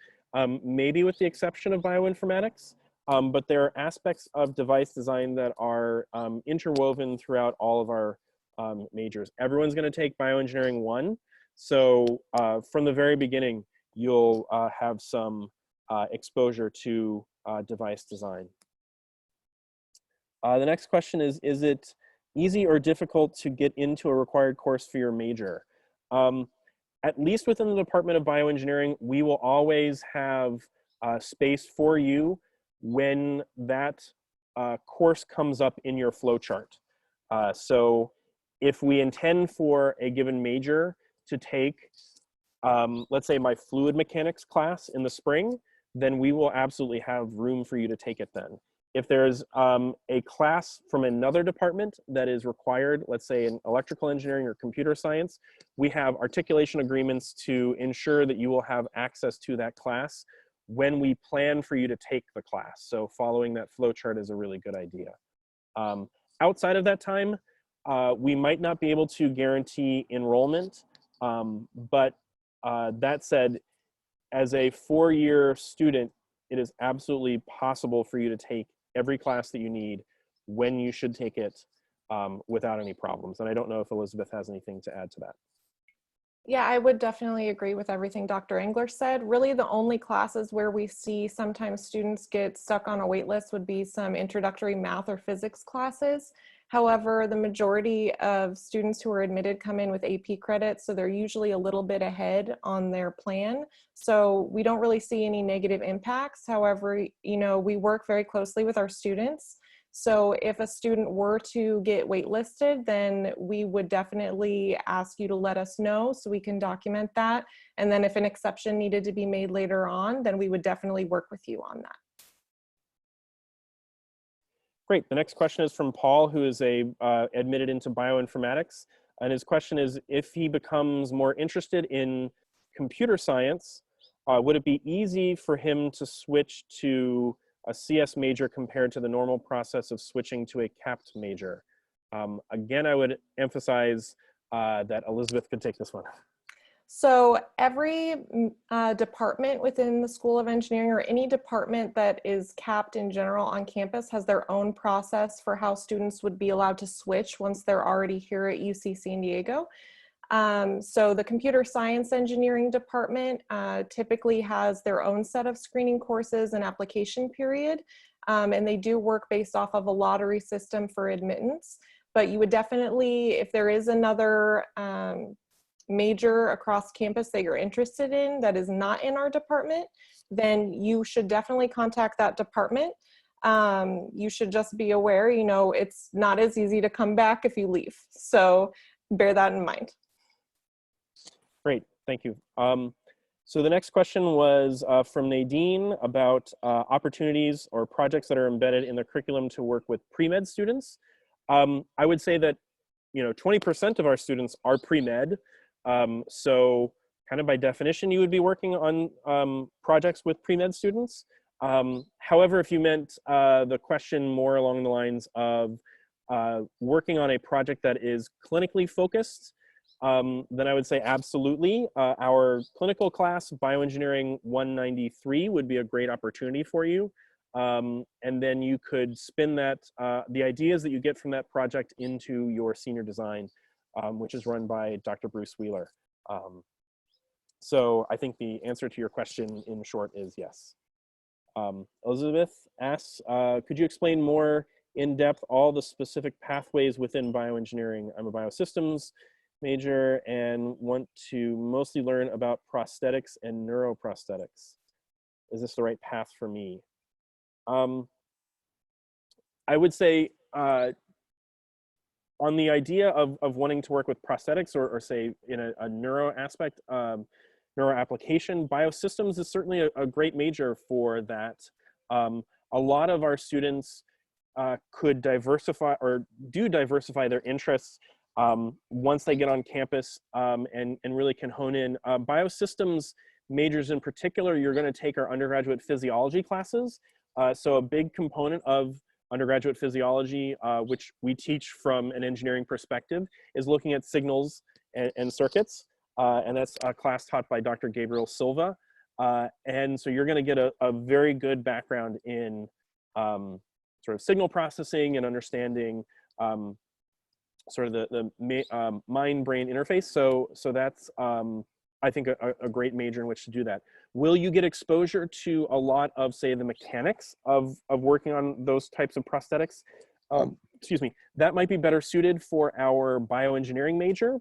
maybe with the exception of bioinformatics, but there are aspects of device design that are interwoven throughout all of our majors. Everyone's gonna take Bioengineering 1, so from the very beginning, you'll have some exposure to device design. The next question is it easy or difficult to get into a required course for your major? At least within the Department of Bioengineering, we will always have space for you when that course comes up in your flowchart. So if we intend for a given major to take, let's say, my fluid mechanics class in the spring, then we will absolutely have room for you to take it then. If there's a class from another department that is required, let's say in electrical engineering or computer science, we have articulation agreements to ensure that you will have access to that class when we plan for you to take the class. So following that flow chart is a really good idea. Outside of that time, we might not be able to guarantee enrollment, but that said, as a 4-year student, it is absolutely possible for you to take every class that you need when you should take it without any problems. And I don't know if Elizabeth has anything to add to that. Yeah, I would definitely agree with everything Dr. Engler said. Really, the only classes where we see sometimes students get stuck on a wait list would be some introductory math or physics classes. However, the majority of students who are admitted come in with AP credits, so they're usually a little bit ahead on their plan. So we don't really see any negative impacts. However, you know, we work very closely with our students. So if a student were to get waitlisted, then we would definitely ask you to let us know so we can document that. And then if an exception needed to be made later on, then we would definitely work with you on that. Great. The next question is from Paul, who is admitted into bioinformatics. And his question is, if he becomes more interested in computer science, would it be easy for him to switch to a CS major compared to the normal process of switching to a capped major? Again, I would emphasize that Elizabeth could take this one. So every department within the School of Engineering, or any department that is capped in general on campus, has their own process for how students would be allowed to switch once they're already here at UC San Diego. So the computer science engineering department typically has their own set of screening courses and application period. And they do work based off of a lottery system for admittance. But you would definitely, if there is another major across campus that you're interested in that is not in our department, then you should definitely contact that department. You should just be aware, you know, it's not as easy to come back if you leave. So bear that in mind. Great, thank you. So the next question was from Nadine about opportunities or projects that are embedded in the curriculum to work with pre-med students. I would say that, you know, 20% of our students are pre-med. So kind of by definition, you would be working on projects with pre-med students. However, if you meant the question more along the lines of working on a project that is clinically focused, then I would say absolutely. Our clinical class, Bioengineering 193, would be a great opportunity for you. And then you could spin that, the ideas that you get from that project into your senior design, which is run by Dr. Bruce Wheeler. So I think the answer to your question in short is yes. Elizabeth asks, could you explain more in depth all the specific pathways within bioengineering? I'm a biosystems major and want to mostly learn about prosthetics and neuroprosthetics. Is this the right path for me? I would say on the idea of wanting to work with prosthetics or say in a neuro aspect, neuro application, biosystems is certainly a great major for that. A lot of our students could diversify or do diversify their interests once they get on campus and really can hone in. Biosystems majors in particular, you're going to take our undergraduate physiology classes. So a big component of undergraduate physiology, which we teach from an engineering perspective, is looking at signals and circuits. And that's a class taught by Dr. Gabriel Silva. And so you're going to get a very good background in sort of signal processing and understanding sort of the mind-brain interface. So that's, I think, a great major in which to do that. Will you get exposure to a lot of, say, the mechanics of working on those types of prosthetics? Excuse me, that might be better suited for our bioengineering major,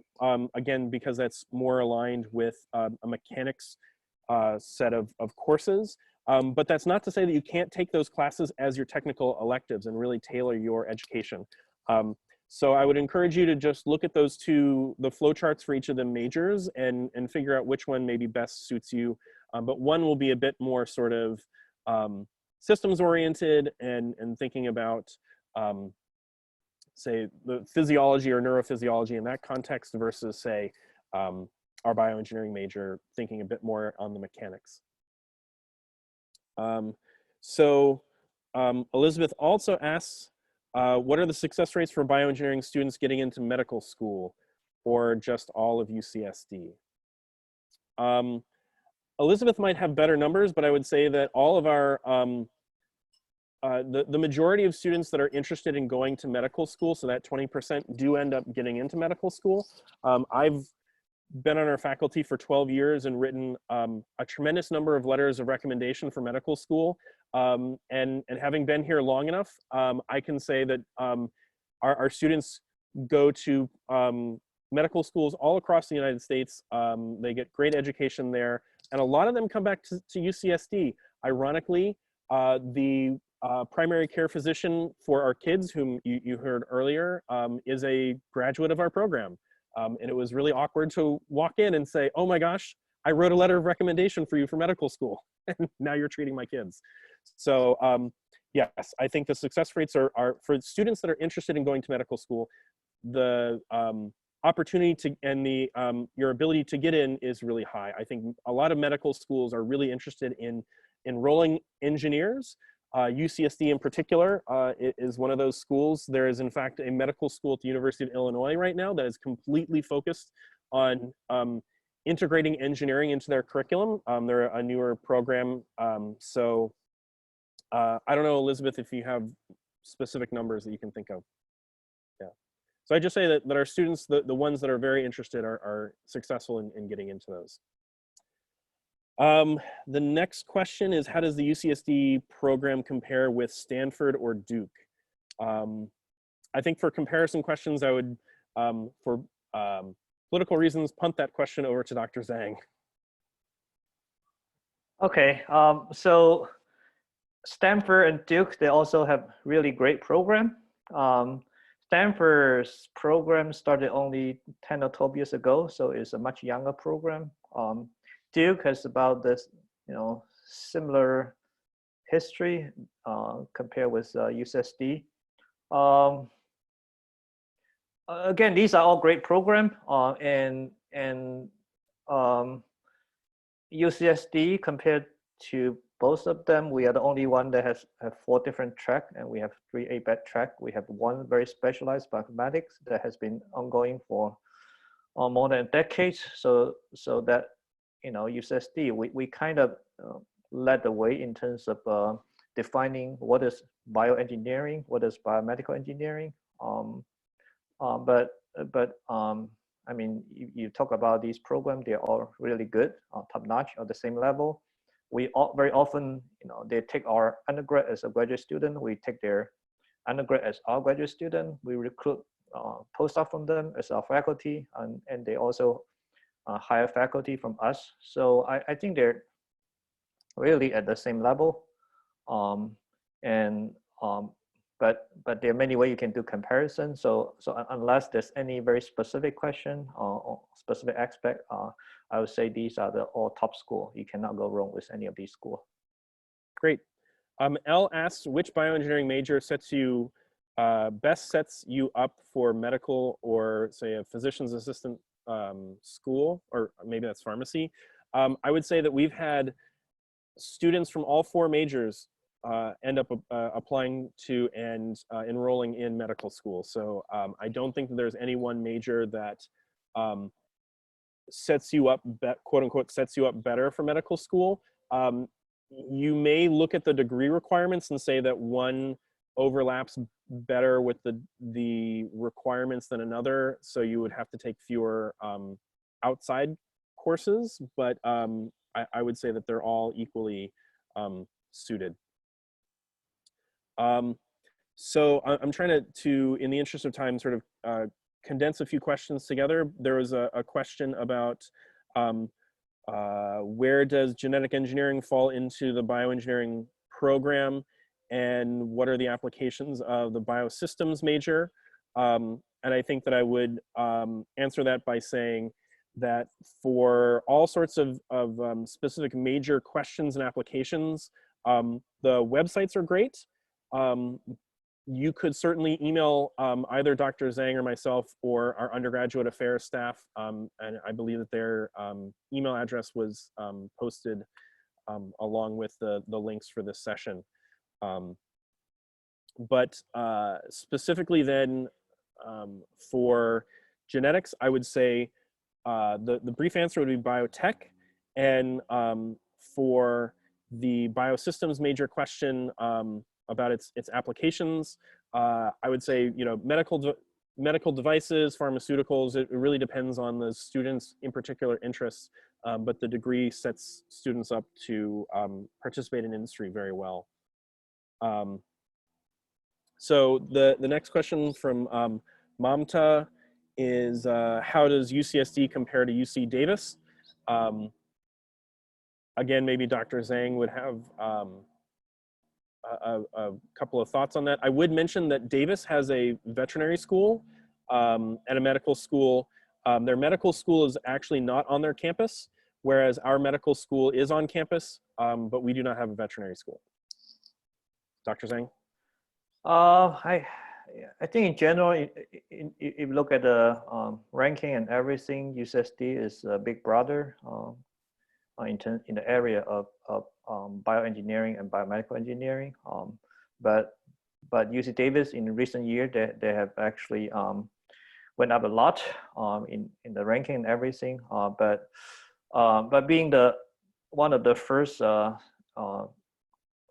again, because that's more aligned with a mechanics set of courses. But that's not to say that you can't take those classes as your technical electives and really tailor your education. So I would encourage you to just look at those the flowcharts for each of the majors and figure out which one maybe best suits you. But one will be a bit more sort of systems oriented and thinking about, say, the physiology or neurophysiology in that context versus, say, our bioengineering major thinking a bit more on the mechanics. Elizabeth also asks, what are the success rates for bioengineering students getting into medical school or just all of UCSD? Elizabeth might have better numbers, but I would say that all of our, the majority of students that are interested in going to medical school, so that 20% do end up getting into medical school. I've been on our faculty for 12 years and written a tremendous number of letters of recommendation for medical school. And having been here long enough, I can say that our students go to medical schools all across the United States. They get great education there. And a lot of them come back to UCSD. Ironically, the primary care physician for our kids, whom you heard earlier, is a graduate of our program. And it was really awkward to walk in and say, oh my gosh, I wrote a letter of recommendation for you for medical school, and now you're treating my kids. So yes, I think the success rates are for students that are interested in going to medical school, the opportunity to and the your ability to get in is really high. I think a lot of medical schools are really interested in enrolling engineers. UCSD in particular is one of those schools. There is in fact a medical school at the University of Illinois right now that is completely focused on integrating engineering into their curriculum. They're a newer program. So I don't know, Elizabeth, if you have specific numbers that you can think of. Yeah. So I just say that our students, the ones that are very interested are successful in getting into those. The next question is, how does the UCSD program compare with Stanford or Duke? I think for comparison questions, I would, for political reasons, punt that question over to Dr. Zhang. Okay, so Stanford and Duke, they also have really great program. Stanford's program started only 10 or 12 years ago, so it's a much younger program. Duke has about this, similar history compared with UCSD. Again, these are all great programs, and UCSD compared to both of them, we are the only one that have 4 different tracks, and we have 3 ABET tracks. We have one very specialized mathematics that has been ongoing for more than a decade. So that, UCSD, we kind of led the way in terms of defining what is bioengineering, what is biomedical engineering. I mean, you talk about these programs, they're all really good, top-notch, at the same level. We all, very often, they take our undergrad as a graduate student. We take their undergrad as our graduate student. We recruit postdoc from them as our faculty, and they also hire faculty from us. So I think they're really at the same level. But there are many ways you can do comparison. So unless there's any very specific question or specific aspect, I would say these are the all top school. You cannot go wrong with any of these schools. Great. Elle asks, which bioengineering major best sets you up for medical or say a physician's assistant school, or maybe that's pharmacy? I would say that we've had students from all 4 majors end up applying to and enrolling in medical school. So I don't think that there's any one major that sets you up, quote unquote, sets you up better for medical school. You may look at the degree requirements and say that one overlaps better with the requirements than another. So you would have to take fewer outside courses, but I would say that they're all equally suited. So I'm trying to, in the interest of time, sort of condense a few questions together. There was a question about where does genetic engineering fall into the bioengineering program, and what are the applications of the biosystems major? And I think that I would answer that by saying that for all sorts of specific major questions and applications, the websites are great. You could email either Dr. Zhang or myself or our undergraduate affairs staff, and I believe that their email address was posted along with the links for this session. But specifically then for genetics, I would say the brief answer would be biotech, and for the biosystems major question about its applications, I would say medical devices, pharmaceuticals. It really depends on the students' in particular interests, but the degree sets students up to participate in industry very well. So the next question from Mamta is, how does UCSD compare to UC Davis? Again, maybe Dr. Zhang would have a couple of thoughts on that. I would mention that Davis has a veterinary school and a medical school. Their medical school is actually not on their campus, whereas our medical school is on campus, but we do not have a veterinary school. Dr. Zhang? I think in general, if you look at the ranking and everything, UCSD is a big brother in the area of bioengineering and biomedical engineering. But UC Davis in recent years, they have actually went up a lot in the ranking and everything. But being one of the first a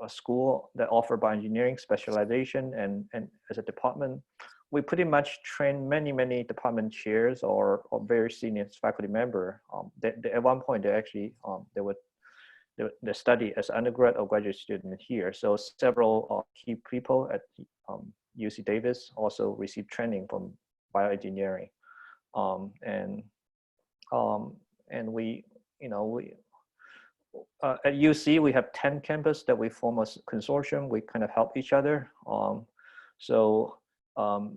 school that offer bioengineering specialization and as a department, we pretty much train many department chairs or very senior faculty member. At one point they actually they study as undergrad or graduate student here. So several key people at UC Davis also received training from bioengineering, and we at UC, we have 10 campuses that we form a consortium. We kind of help each other. It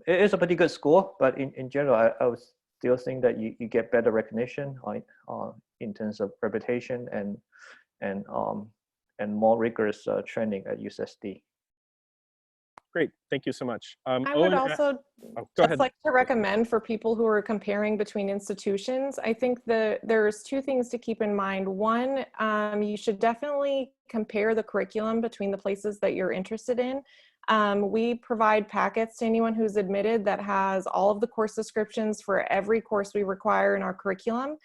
is a pretty good school, but in general, I would still think that you get better recognition in terms of reputation and more rigorous training at USSD. Great, thank you so much. I would also go ahead. like to recommend for people who are comparing between institutions, I think there's two things to keep in mind. One, you should definitely compare the curriculum between the places that you're interested in. We provide packets to anyone who's admitted that has all of the course descriptions for every course we require in our curriculum.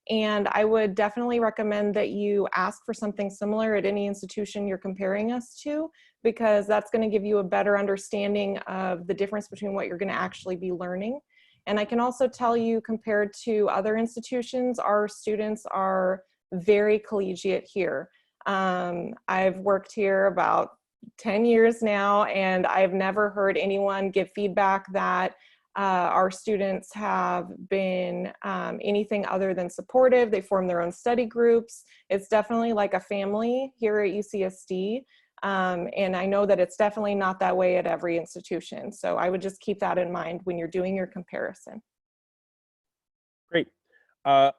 And I would definitely recommend that you ask for something similar at any institution you're comparing us to, because that's going to give you a better understanding of the difference between what you're going to actually be learning. And I can also tell you, compared to other institutions, our students are very collegiate here. I've worked here about 10 years now, and I've never heard anyone give feedback that our students have been anything other than supportive. They form their own study groups. It's definitely like a family here at UCSD. And I know that it's definitely not that way at every institution. So I would just keep that in mind when you're doing your comparison. Great.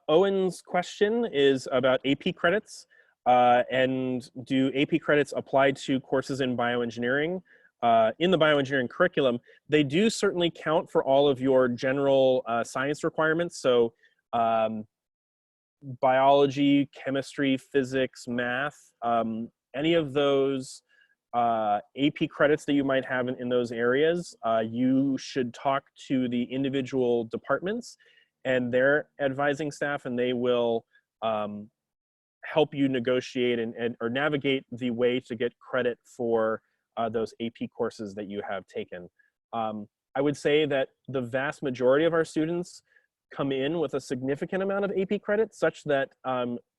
Owen's question is about AP credits. And do AP credits apply to courses in bioengineering? In the bioengineering curriculum, they do certainly count for all of your general science requirements. So biology, chemistry, physics, math, any of those AP credits that you might have in those areas, you should talk to the individual departments and their advising staff, and they will help you negotiate or navigate the way to get credit for those AP courses that you have taken. I would say that the vast majority of our students come in with a significant amount of AP credit, such that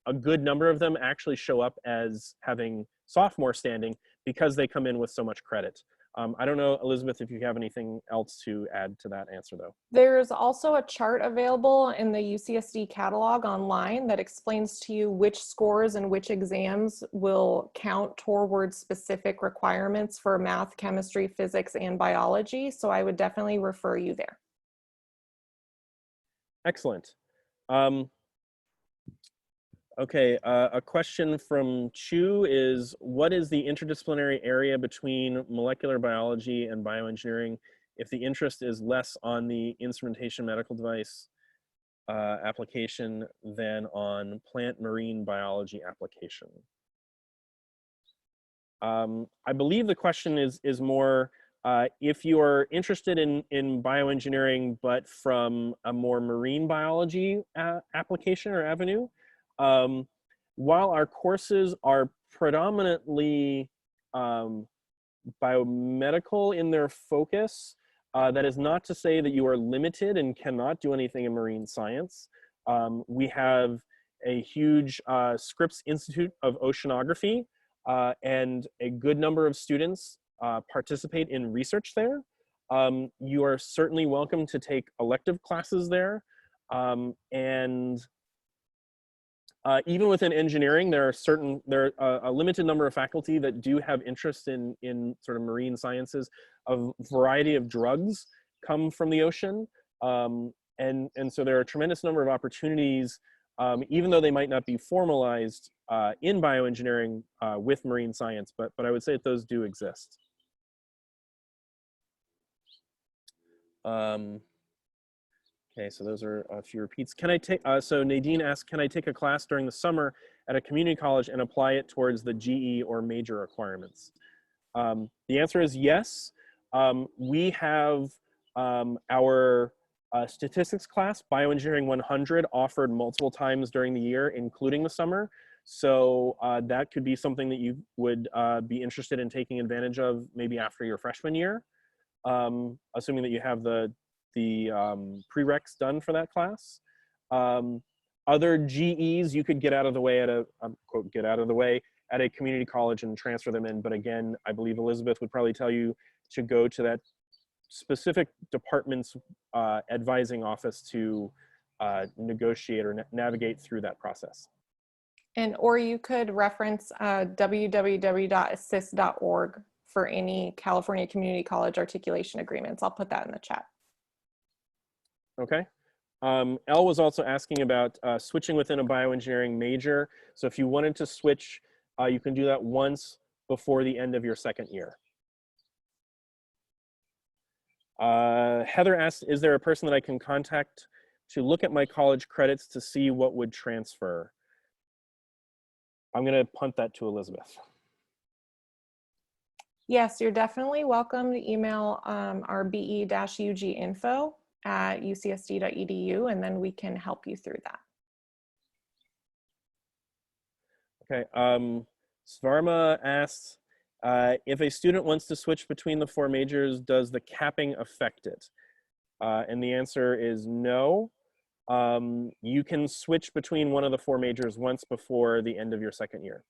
a good number of them actually show up as having sophomore standing because they come in with so much credit. I don't know, Elizabeth, if you have anything else to add to that answer, though. There's also a chart available in the UCSD catalog online that explains to you which scores and which exams will count towards specific requirements for math, chemistry, physics, and biology. So I would definitely refer you there. Excellent. Okay, a question from Chu is, what is the interdisciplinary area between molecular biology and bioengineering if the interest is less on the instrumentation medical device application than on plant marine biology application? I believe the question is more, if you are interested in bioengineering, but from a more marine biology application or avenue, while our courses are predominantly biomedical in their focus, that is not to say that you are limited and cannot do anything in marine science. We have a huge Scripps Institute of Oceanography, and a good number of students participate in research there. You are certainly welcome to take elective classes there, and even within engineering, there are a limited number of faculty that do have interest in sort of marine sciences. A variety of drugs come from the ocean, and so there are a tremendous number of opportunities, even though they might not be formalized in bioengineering with marine science, but I would say that those do exist. Okay, so those are a few repeats. Can I take, so Nadine asked, can I take a class during the summer at a community college and apply it towards the GE or major requirements? The answer is yes. We have our Statistics class, Bioengineering 100, offered multiple times during the year, including the summer. So that could be something that you would be interested in taking advantage of maybe after your freshman year, assuming that you have the prereqs done for that class. Other GEs you could get out of the way at a, quote, get out of the way at a community college and transfer them in. But again, I believe Elizabeth would probably tell you to go to that specific department's advising office to negotiate or navigate through that process. Or you could reference www.assist.org for any California Community College articulation agreements. I'll put that in the chat. Okay. Elle was also asking about switching within a bioengineering major. So if you wanted to switch, you can do that once before the end of your second year. Heather asked, is there a person that I can contact to look at my college credits to see what would transfer? I'm going to punt that to Elizabeth. Yes, you're definitely welcome to email our BE-UG info at ucsd.edu, and then we can help you through that. Okay, Svarma asks, if a student wants to switch between the 4 majors, does the capping affect it? And the answer is no. You can switch between one of the 4 majors once before the end of your second year.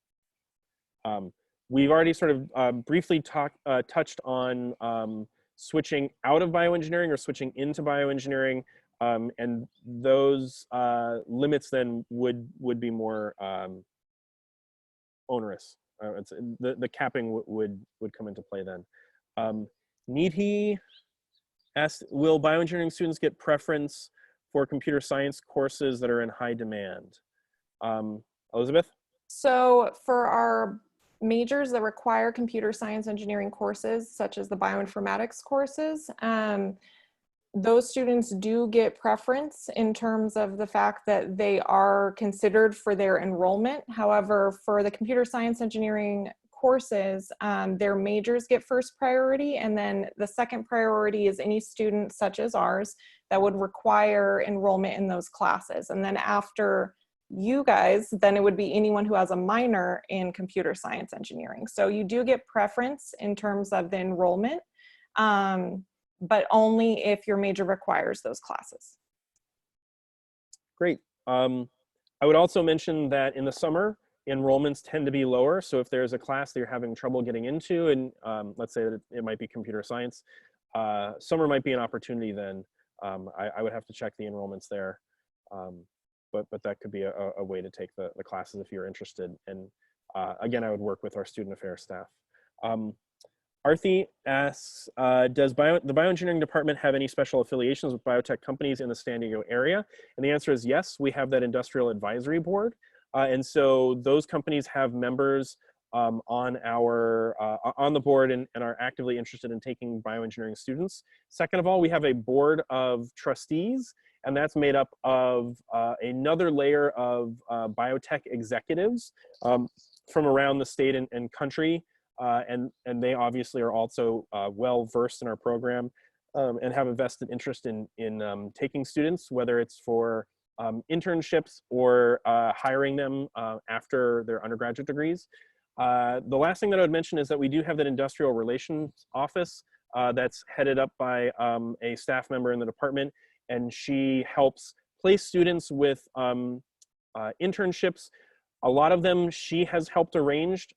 We've already sort of briefly touched on switching out of bioengineering or switching into bioengineering, and those limits then would be more onerous. The capping would come into play then. Needhi asked, will bioengineering students get preference for computer science courses that are in high demand? Elizabeth? So for our majors that require computer science engineering courses, such as the bioinformatics courses, those students do get preference in terms of the fact that they are considered for their enrollment. However, for the computer science engineering courses, their majors get first priority, and then the second priority is any student such as ours that would require enrollment in those classes. And then after you guys, then it would be anyone who has a minor in computer science engineering. So you do get preference in terms of the enrollment, but only if your major requires those classes. Great. I would also mention that in the summer, enrollments tend to be lower. So if there's a class that you're having trouble getting into, and let's say that it might be computer science, summer might be an opportunity then. I would have to check the enrollments there. But that could be a way to take the classes if you're interested. And again, I would work with our student affairs staff. Arthi asks, does the bioengineering department have any special affiliations with biotech companies in the San Diego area? And the answer is yes, we have that industrial advisory board. And so those companies have members on the board and are actively interested in taking bioengineering students. Second of all, we have a board of trustees, and that's made up of another layer of biotech executives from around the state and country. And they obviously are also well versed in our program and have a vested interest in taking students, whether it's for internships or hiring them after their undergraduate degrees. The last thing that I would mention is that we do have that industrial relations office that's headed up by a staff member in the department, and she helps place students with internships. A lot of them she has helped arrange.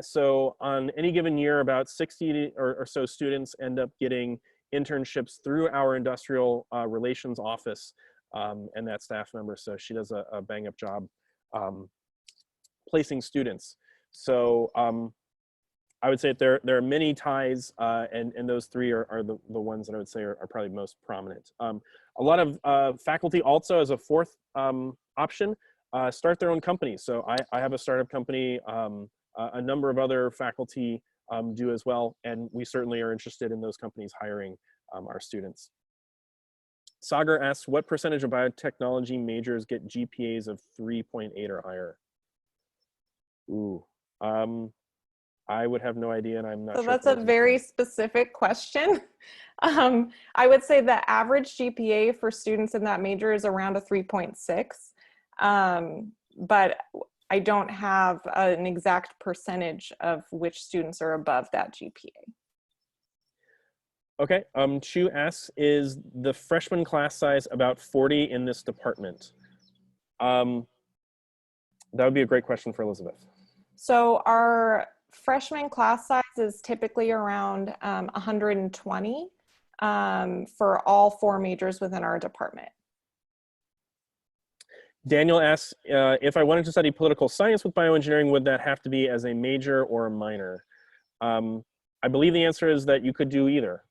So on any given year, about 60 or so students end up getting internships through our industrial relations office and that staff member. So she does a bang up job placing students. So I would say that there are many ties, and those 3 are the ones that I would say are probably most prominent. A lot of faculty also, as a 4th option, start their own companies. So I have a startup company, a number of other faculty do as well, and we certainly are interested in those companies hiring our students. Sagar asks, what percentage of biotechnology majors get GPAs of 3.8 or higher? Ooh. I would have no idea, and I'm not So sure. that's a very specific question. I would say the average GPA for students in that major is around a 3.6, but I don't have an exact percentage of which students are above that GPA. Okay, Chu asks, is the freshman class size about 40 in this department? That would be a great question for Elizabeth. So our freshman class size is typically around 120 for all 4 majors within our department. Daniel asks, if I wanted to study political science with bioengineering, would that have to be as a major or a minor? I believe the answer is that you could do either.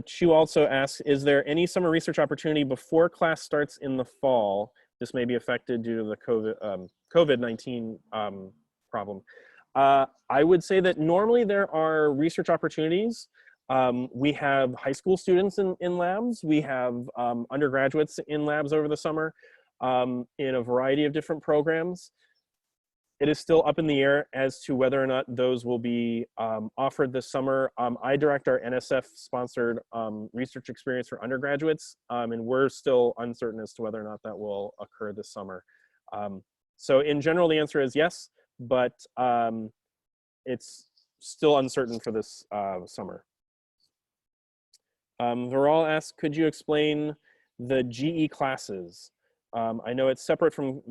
Chu also asks, is there any summer research opportunity before class starts in the fall? This may be affected due to the COVID-19 problem. I would say that normally there are research opportunities. We have high school students in labs. We have undergraduates in labs over the summer in a variety of different programs. It is still up in the air as to whether or not those will be offered this summer. I direct our NSF-sponsored research experience for undergraduates, and we're still uncertain as to whether or not that will occur this summer. So in general, the answer is yes, but it's still uncertain for this summer. Viral asks, could you explain the GE classes? I know it's separate from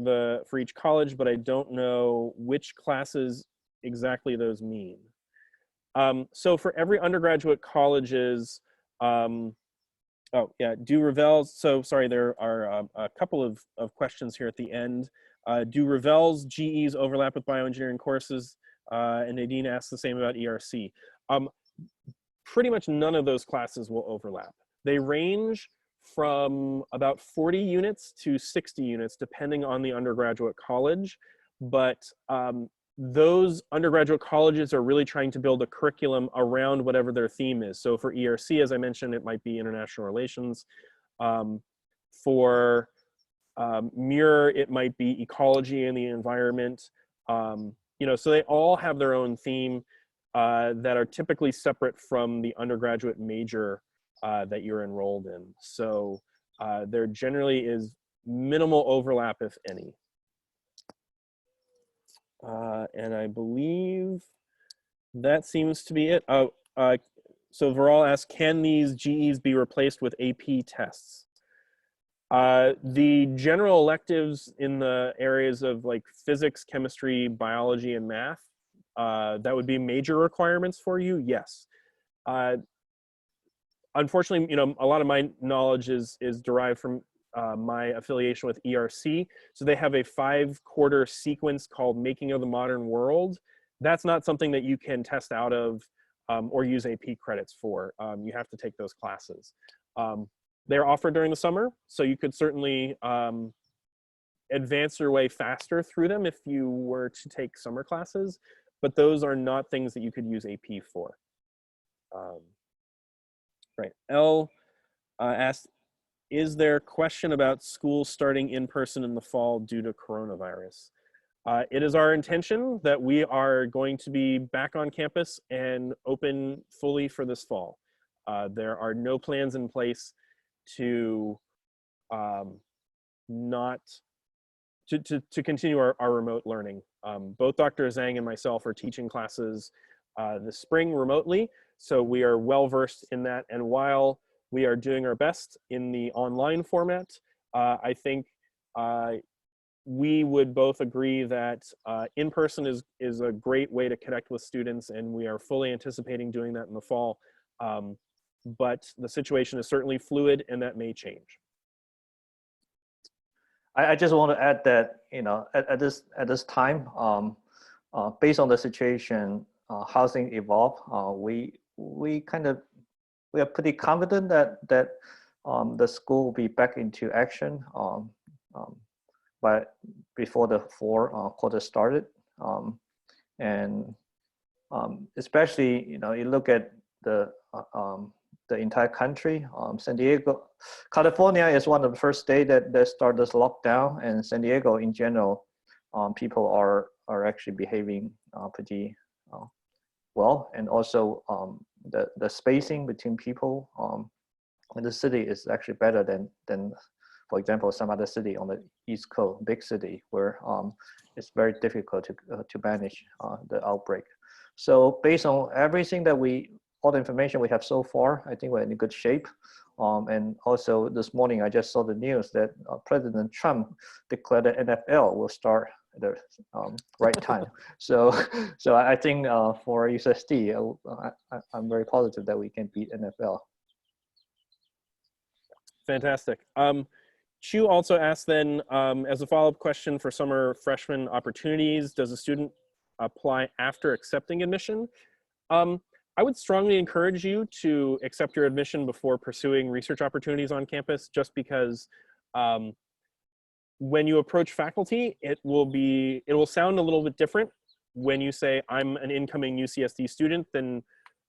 for each college, but I don't know which classes exactly those mean. So for every undergraduate colleges, oh yeah, do Revels, so sorry, there are a couple of questions here at the end. Do Revels GEs overlap with bioengineering courses? And Nadine asked the same about ERC. Pretty much none of those classes will overlap. They range from about 40 units to 60 units, depending on the undergraduate college. But those undergraduate colleges are really trying to build a curriculum around whatever their theme is. So for ERC, as I mentioned, it might be international relations. For MURE, it might be ecology and the environment. You know, so they all have their own theme that are typically separate from the undergraduate major that you're enrolled in. So there generally is minimal overlap, if any. And I believe that seems to be it. So Viral asks, can these GEs be replaced with AP tests? The general electives in the areas of like physics, chemistry, biology, and math, that would be major requirements for you, yes. Unfortunately, you know, a lot of my knowledge is derived from my affiliation with ERC. So they have a 5-quarter sequence called Making of the Modern World. That's not something that you can test out of or use AP credits for. You have to take those classes. They're offered during the summer, so you could certainly advance your way faster through them if you were to take summer classes, but those are not things that you could use AP for. Right, L asked, is there a question about school starting in person in the fall due to coronavirus? It is our intention that we are going to be back on campus and open fully for this fall. There are no plans in place to to continue our remote learning. Both Dr. Zhang and myself are teaching classes this spring remotely, so we are well versed in that. And while we are doing our best in the online format, I think we would both agree that in-person is a great way to connect with students, and we are fully anticipating doing that in the fall. But the situation is certainly fluid, and that may change. I just want to add that, you know, at this time, based on the situation, how things evolve, we are pretty confident that the school will be back into action but before the fourth quarter started, and especially, you know, you look at the entire country. San Diego, California is one of the first states that started this lockdown, and San Diego in general, people are are actually behaving pretty well, and also the spacing between people in the city is actually better than for example, some other city on the East Coast, big city, where it's very difficult to manage the outbreak. So based on everything that all the information we have so far, I think we're in good shape. And also this morning, I just saw the news that President Trump declared that NFL will start at the right time. So I think for USSD, I'm very positive that we can beat NFL. Fantastic. Chu also asked then, as a follow-up question for summer freshman opportunities, does a student apply after accepting admission? I would strongly encourage you to accept your admission before pursuing research opportunities on campus, just because when you approach faculty, it will sound a little bit different when you say, I'm an incoming UCSD student, than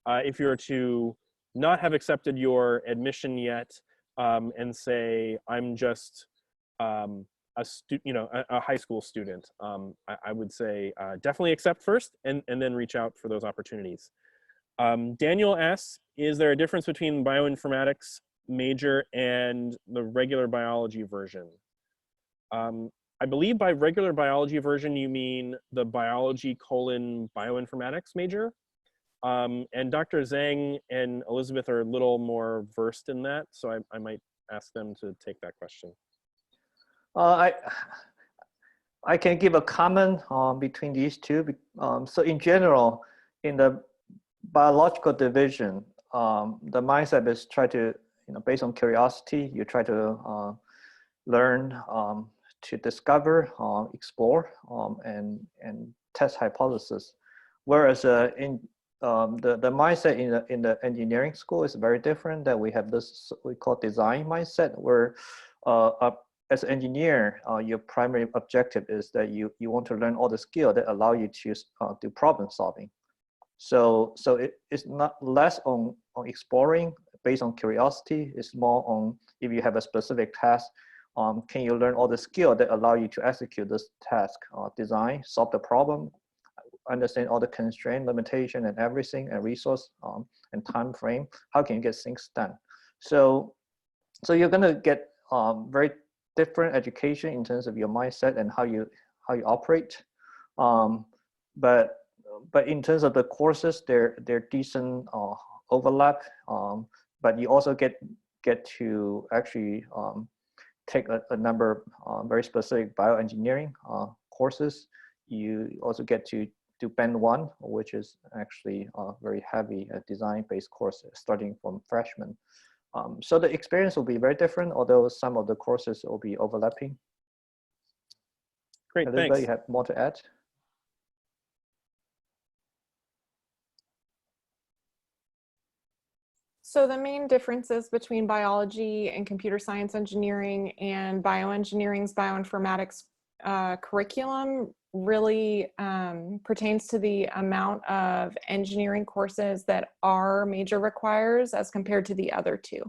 if you were to not have accepted your admission yet and say, I'm just a high school student. I would say definitely accept first and then reach out for those opportunities. Daniel asks, is there a difference between bioinformatics major and the regular biology version? I believe by regular biology version, you mean the biology : bioinformatics major. And Dr. Zhang and Elizabeth are a little more versed in that, so I might ask them to take that question. I can give a comment between these two. So in general, in the biological division, the mindset is try to, based on curiosity, you try to learn, to discover, explore, and test hypothesis. Whereas in the mindset in the engineering school is very different. That we have this we call design mindset, where as an engineer, your primary objective is that you want to learn all the skill that allow you to do problem solving. So it's not less on exploring based on curiosity. It's more on, if you have a specific task, can you learn all the skill that allow you to execute this task, design, solve the problem, understand all the constraint, limitation, and everything, and resource and time frame. How can you get things done? So you're gonna get very different education in terms of your mindset and how you operate. But in terms of the courses, they're decent overlap. But you also get to actually take a number of very specific bioengineering courses. You also get to do Band 1, which is actually a very heavy design-based course starting from freshman. So the experience will be very different, although some of the courses will be overlapping. Great, Elizabeth, thanks. you have more to add? So the main differences between biology and computer science engineering and bioengineering's bioinformatics curriculum really pertains to the amount of engineering courses that our major requires as compared to the other two.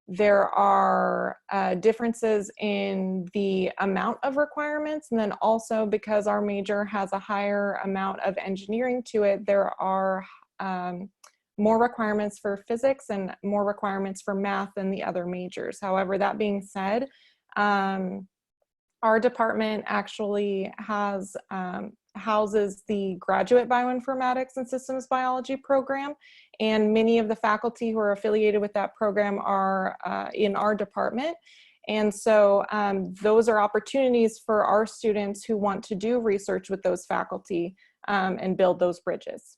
There are differences in the amount of requirements, and then also because our major has a higher amount of engineering to it, there are more requirements for physics and more requirements for math than the other majors. However, that being said, our department actually has houses the graduate bioinformatics and systems biology program, and many of the faculty who are affiliated with that program are in our department. And so those are opportunities for our students who want to do research with those faculty and build those bridges.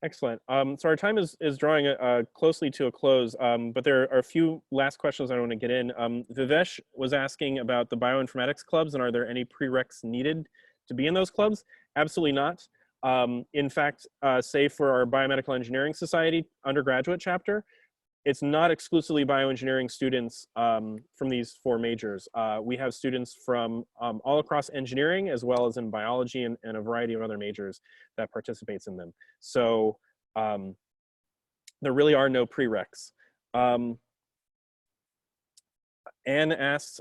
Excellent. So our time is drawing closely to a close, but there are a few last questions I want to get in. Vivesh was asking about the bioinformatics clubs, and are there any prereqs needed to be in those clubs? Absolutely not. In fact, say for our Biomedical Engineering Society undergraduate chapter, it's not exclusively bioengineering students from these four majors. We have students from all across engineering, as well as in biology and a variety of other majors that participates in them. So there really are no prereqs. Anne asks,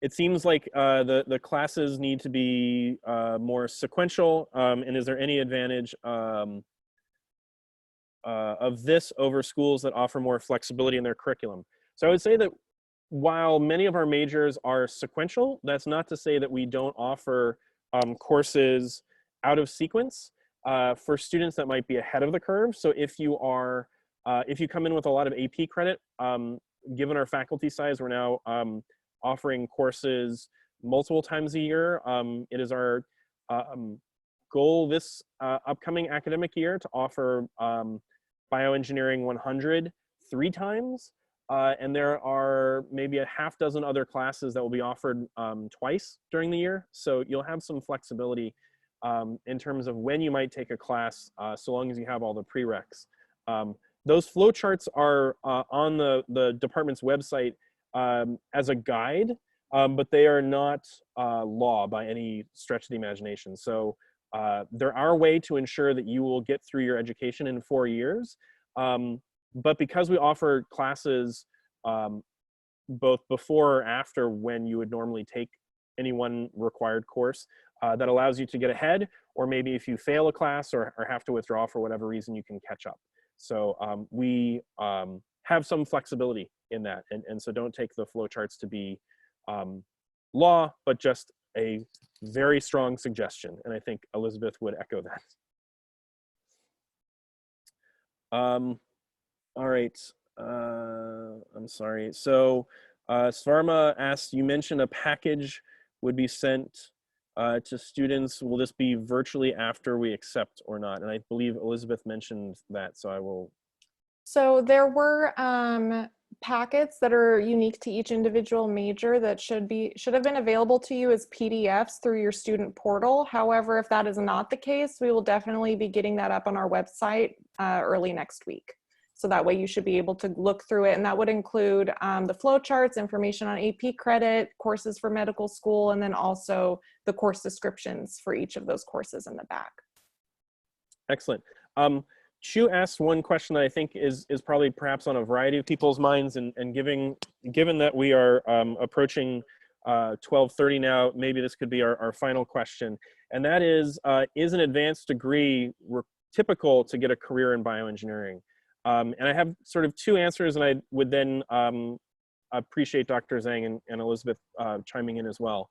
it seems like the classes need to be more sequential. And is there any advantage of this over schools that offer more flexibility in their curriculum? So I would say that while many of our majors are sequential, that's not to say that we don't offer courses out of sequence for students that might be ahead of the curve. So if you are, if you come in with a lot of AP credit, given our faculty size, we're now offering courses multiple times a year. It is our goal this upcoming academic year to offer Bioengineering 100 3 times. And there are maybe a half dozen other classes that will be offered twice during the year. So you'll have some flexibility in terms of when you might take a class, so long as you have all the prereqs. Those flowcharts are on the department's website as a guide, but they are not law by any stretch of the imagination. So they're our way to ensure that you will get through your education in 4 years. But because we offer classes both before or after when you would normally take any one required course, that allows you to get ahead, or maybe if you fail a class or have to withdraw for whatever reason, you can catch up. So we have some flexibility in that. And so don't take the flowcharts to be law, but just a very strong suggestion. And I think Elizabeth would echo that. All right, I'm sorry. So Svarma asked, you mentioned a package would be sent to students. Will this be virtually after we accept or not? And I believe Elizabeth mentioned that, so I will. So there were packets that are unique to each individual major that should have been available to you as PDFs through your student portal. However, if that is not the case, we will definitely be getting that up on our website early next week. So that way you should be able to look through it, and that would include the flowcharts, information on AP credit, courses for medical school, and then also the course descriptions for each of those courses in the back. Excellent. Chu asked one question that I think is probably perhaps on a variety of people's minds, and given that we are approaching 12:30 now, maybe this could be our final question, and that is an advanced degree typical to get a career in bioengineering? And I have sort of two answers, and I would then appreciate Dr. Zhang and Elizabeth chiming in as well.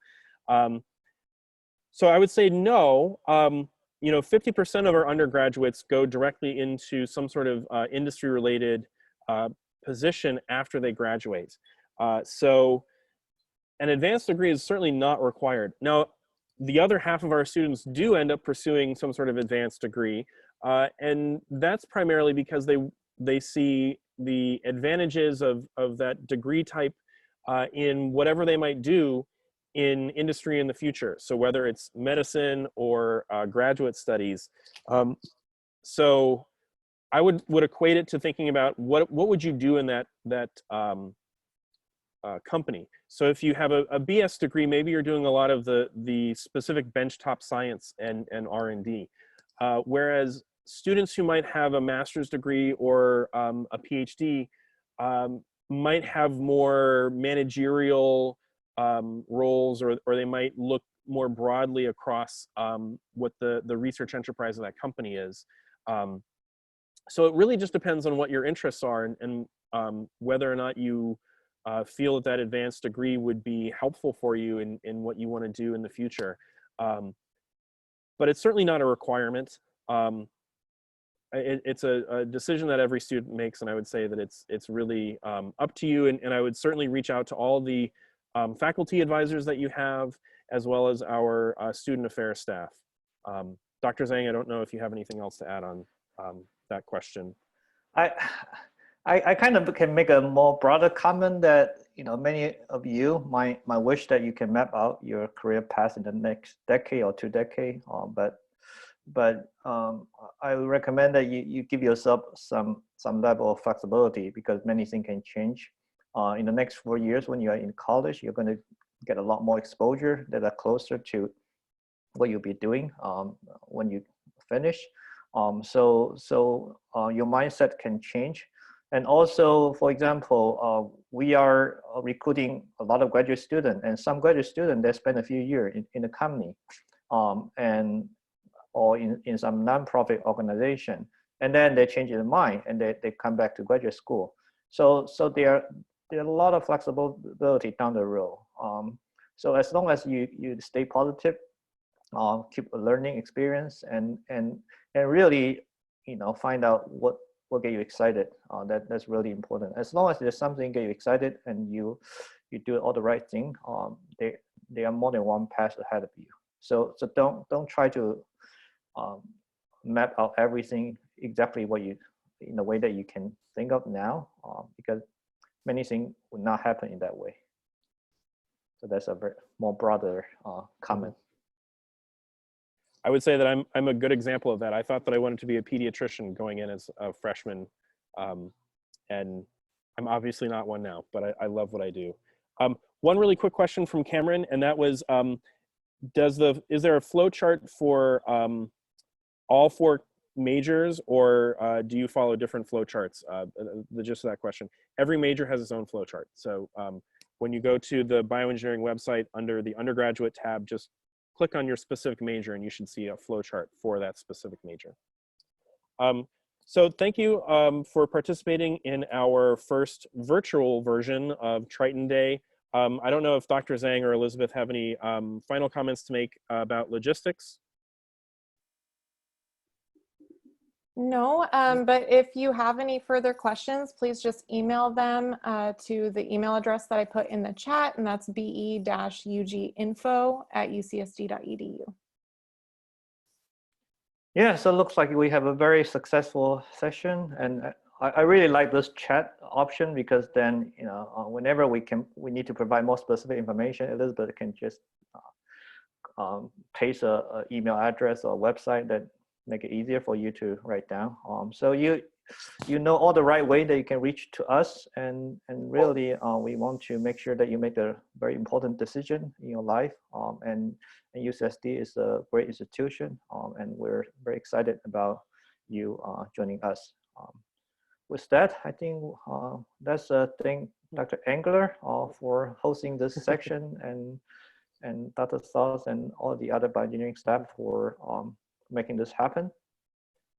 So I would say no. 50% of our undergraduates go directly into some sort of industry-related position after they graduate. So an advanced degree is certainly not required. Now, the other half of our students do end up pursuing some sort of advanced degree, and that's primarily because they see the advantages of that degree type in whatever they might do in industry in the future. So whether it's medicine or graduate studies. So I would equate it to thinking about what would you do in that company. So if you have a BS degree, maybe you're doing a lot of the specific benchtop science and R&D. Whereas students who might have a master's degree or a PhD might have more managerial roles, or they might look more broadly across what the research enterprise of that company is. So it really just depends on what your interests are and whether or not you feel that advanced degree would be helpful for you in what you want to do in the future. But it's certainly not a requirement. It's a decision that every student makes, and I would say that it's really up to you, and I would certainly reach out to all the faculty advisors that you have, as well as our student affairs staff. Dr. Zhang, I don't know if you have anything else to add on that question. I kind of can make a more broader comment that, many of you might wish that you can map out your career path in the next decade or 2 decades, but I would recommend that you give yourself some level of flexibility, because many things can change. In the next 4 years, when you are in college, you're going to get a lot more exposure that are closer to what you'll be doing when you finish. So your mindset can change, And also, for example, we are recruiting a lot of graduate students, and some graduate students, they spend a few years in the company or in some nonprofit organization, and then they change their mind and they come back to graduate school. So there are a lot of flexibility down the road. So as long as you stay positive, keep a learning experience, and really, find out what get you excited. That's really important. As long as there's something get you excited and you do all the right thing, there are more than one path ahead of you. So don't try to map out everything exactly what you in the way that you can think of now, because many things would not happen in that way. So that's a very more broader comment. I would say that I'm a good example of that. I thought that I wanted to be a pediatrician going in as a freshman, and I'm obviously not one now, but I love what I do. One really quick question from Cameron, and that was, is there a flow chart for all 4 majors, or do you follow different flow charts? The gist of that question. Every major has its own flow chart. So when you go to the bioengineering website under the undergraduate tab, just click on your specific major and you should see a flow chart for that specific major. So thank you for participating in our first virtual version of Triton Day. I don't know if Dr. Zhang or Elizabeth have any final comments to make about logistics. No, but if you have any further questions, please just email them to the email address that I put in the chat, and that's be-uginfo@ucsd.edu. Yeah, so it looks like we have a very successful session, and I really like this chat option, because then, whenever we need to provide more specific information, Elizabeth can just paste a email address or website that make it easier for you to write down. So you know all the right way that you can reach to us, and really we want to make sure that you make a very important decision in your life. And UCSD is a great institution, and we're very excited about you joining us. With that, I think that's a thing, Dr. Engler, for hosting this section, and Dr. Sauce and all the other bioengineering staff for making this happen.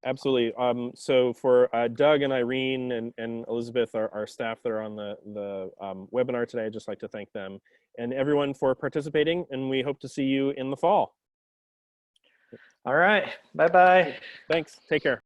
Absolutely. So for Doug and Irene and Elizabeth, our staff that are on the webinar today, I'd just like to thank them and everyone for participating, and we hope to see you in the fall. All right. Bye-bye. Thanks. Take care.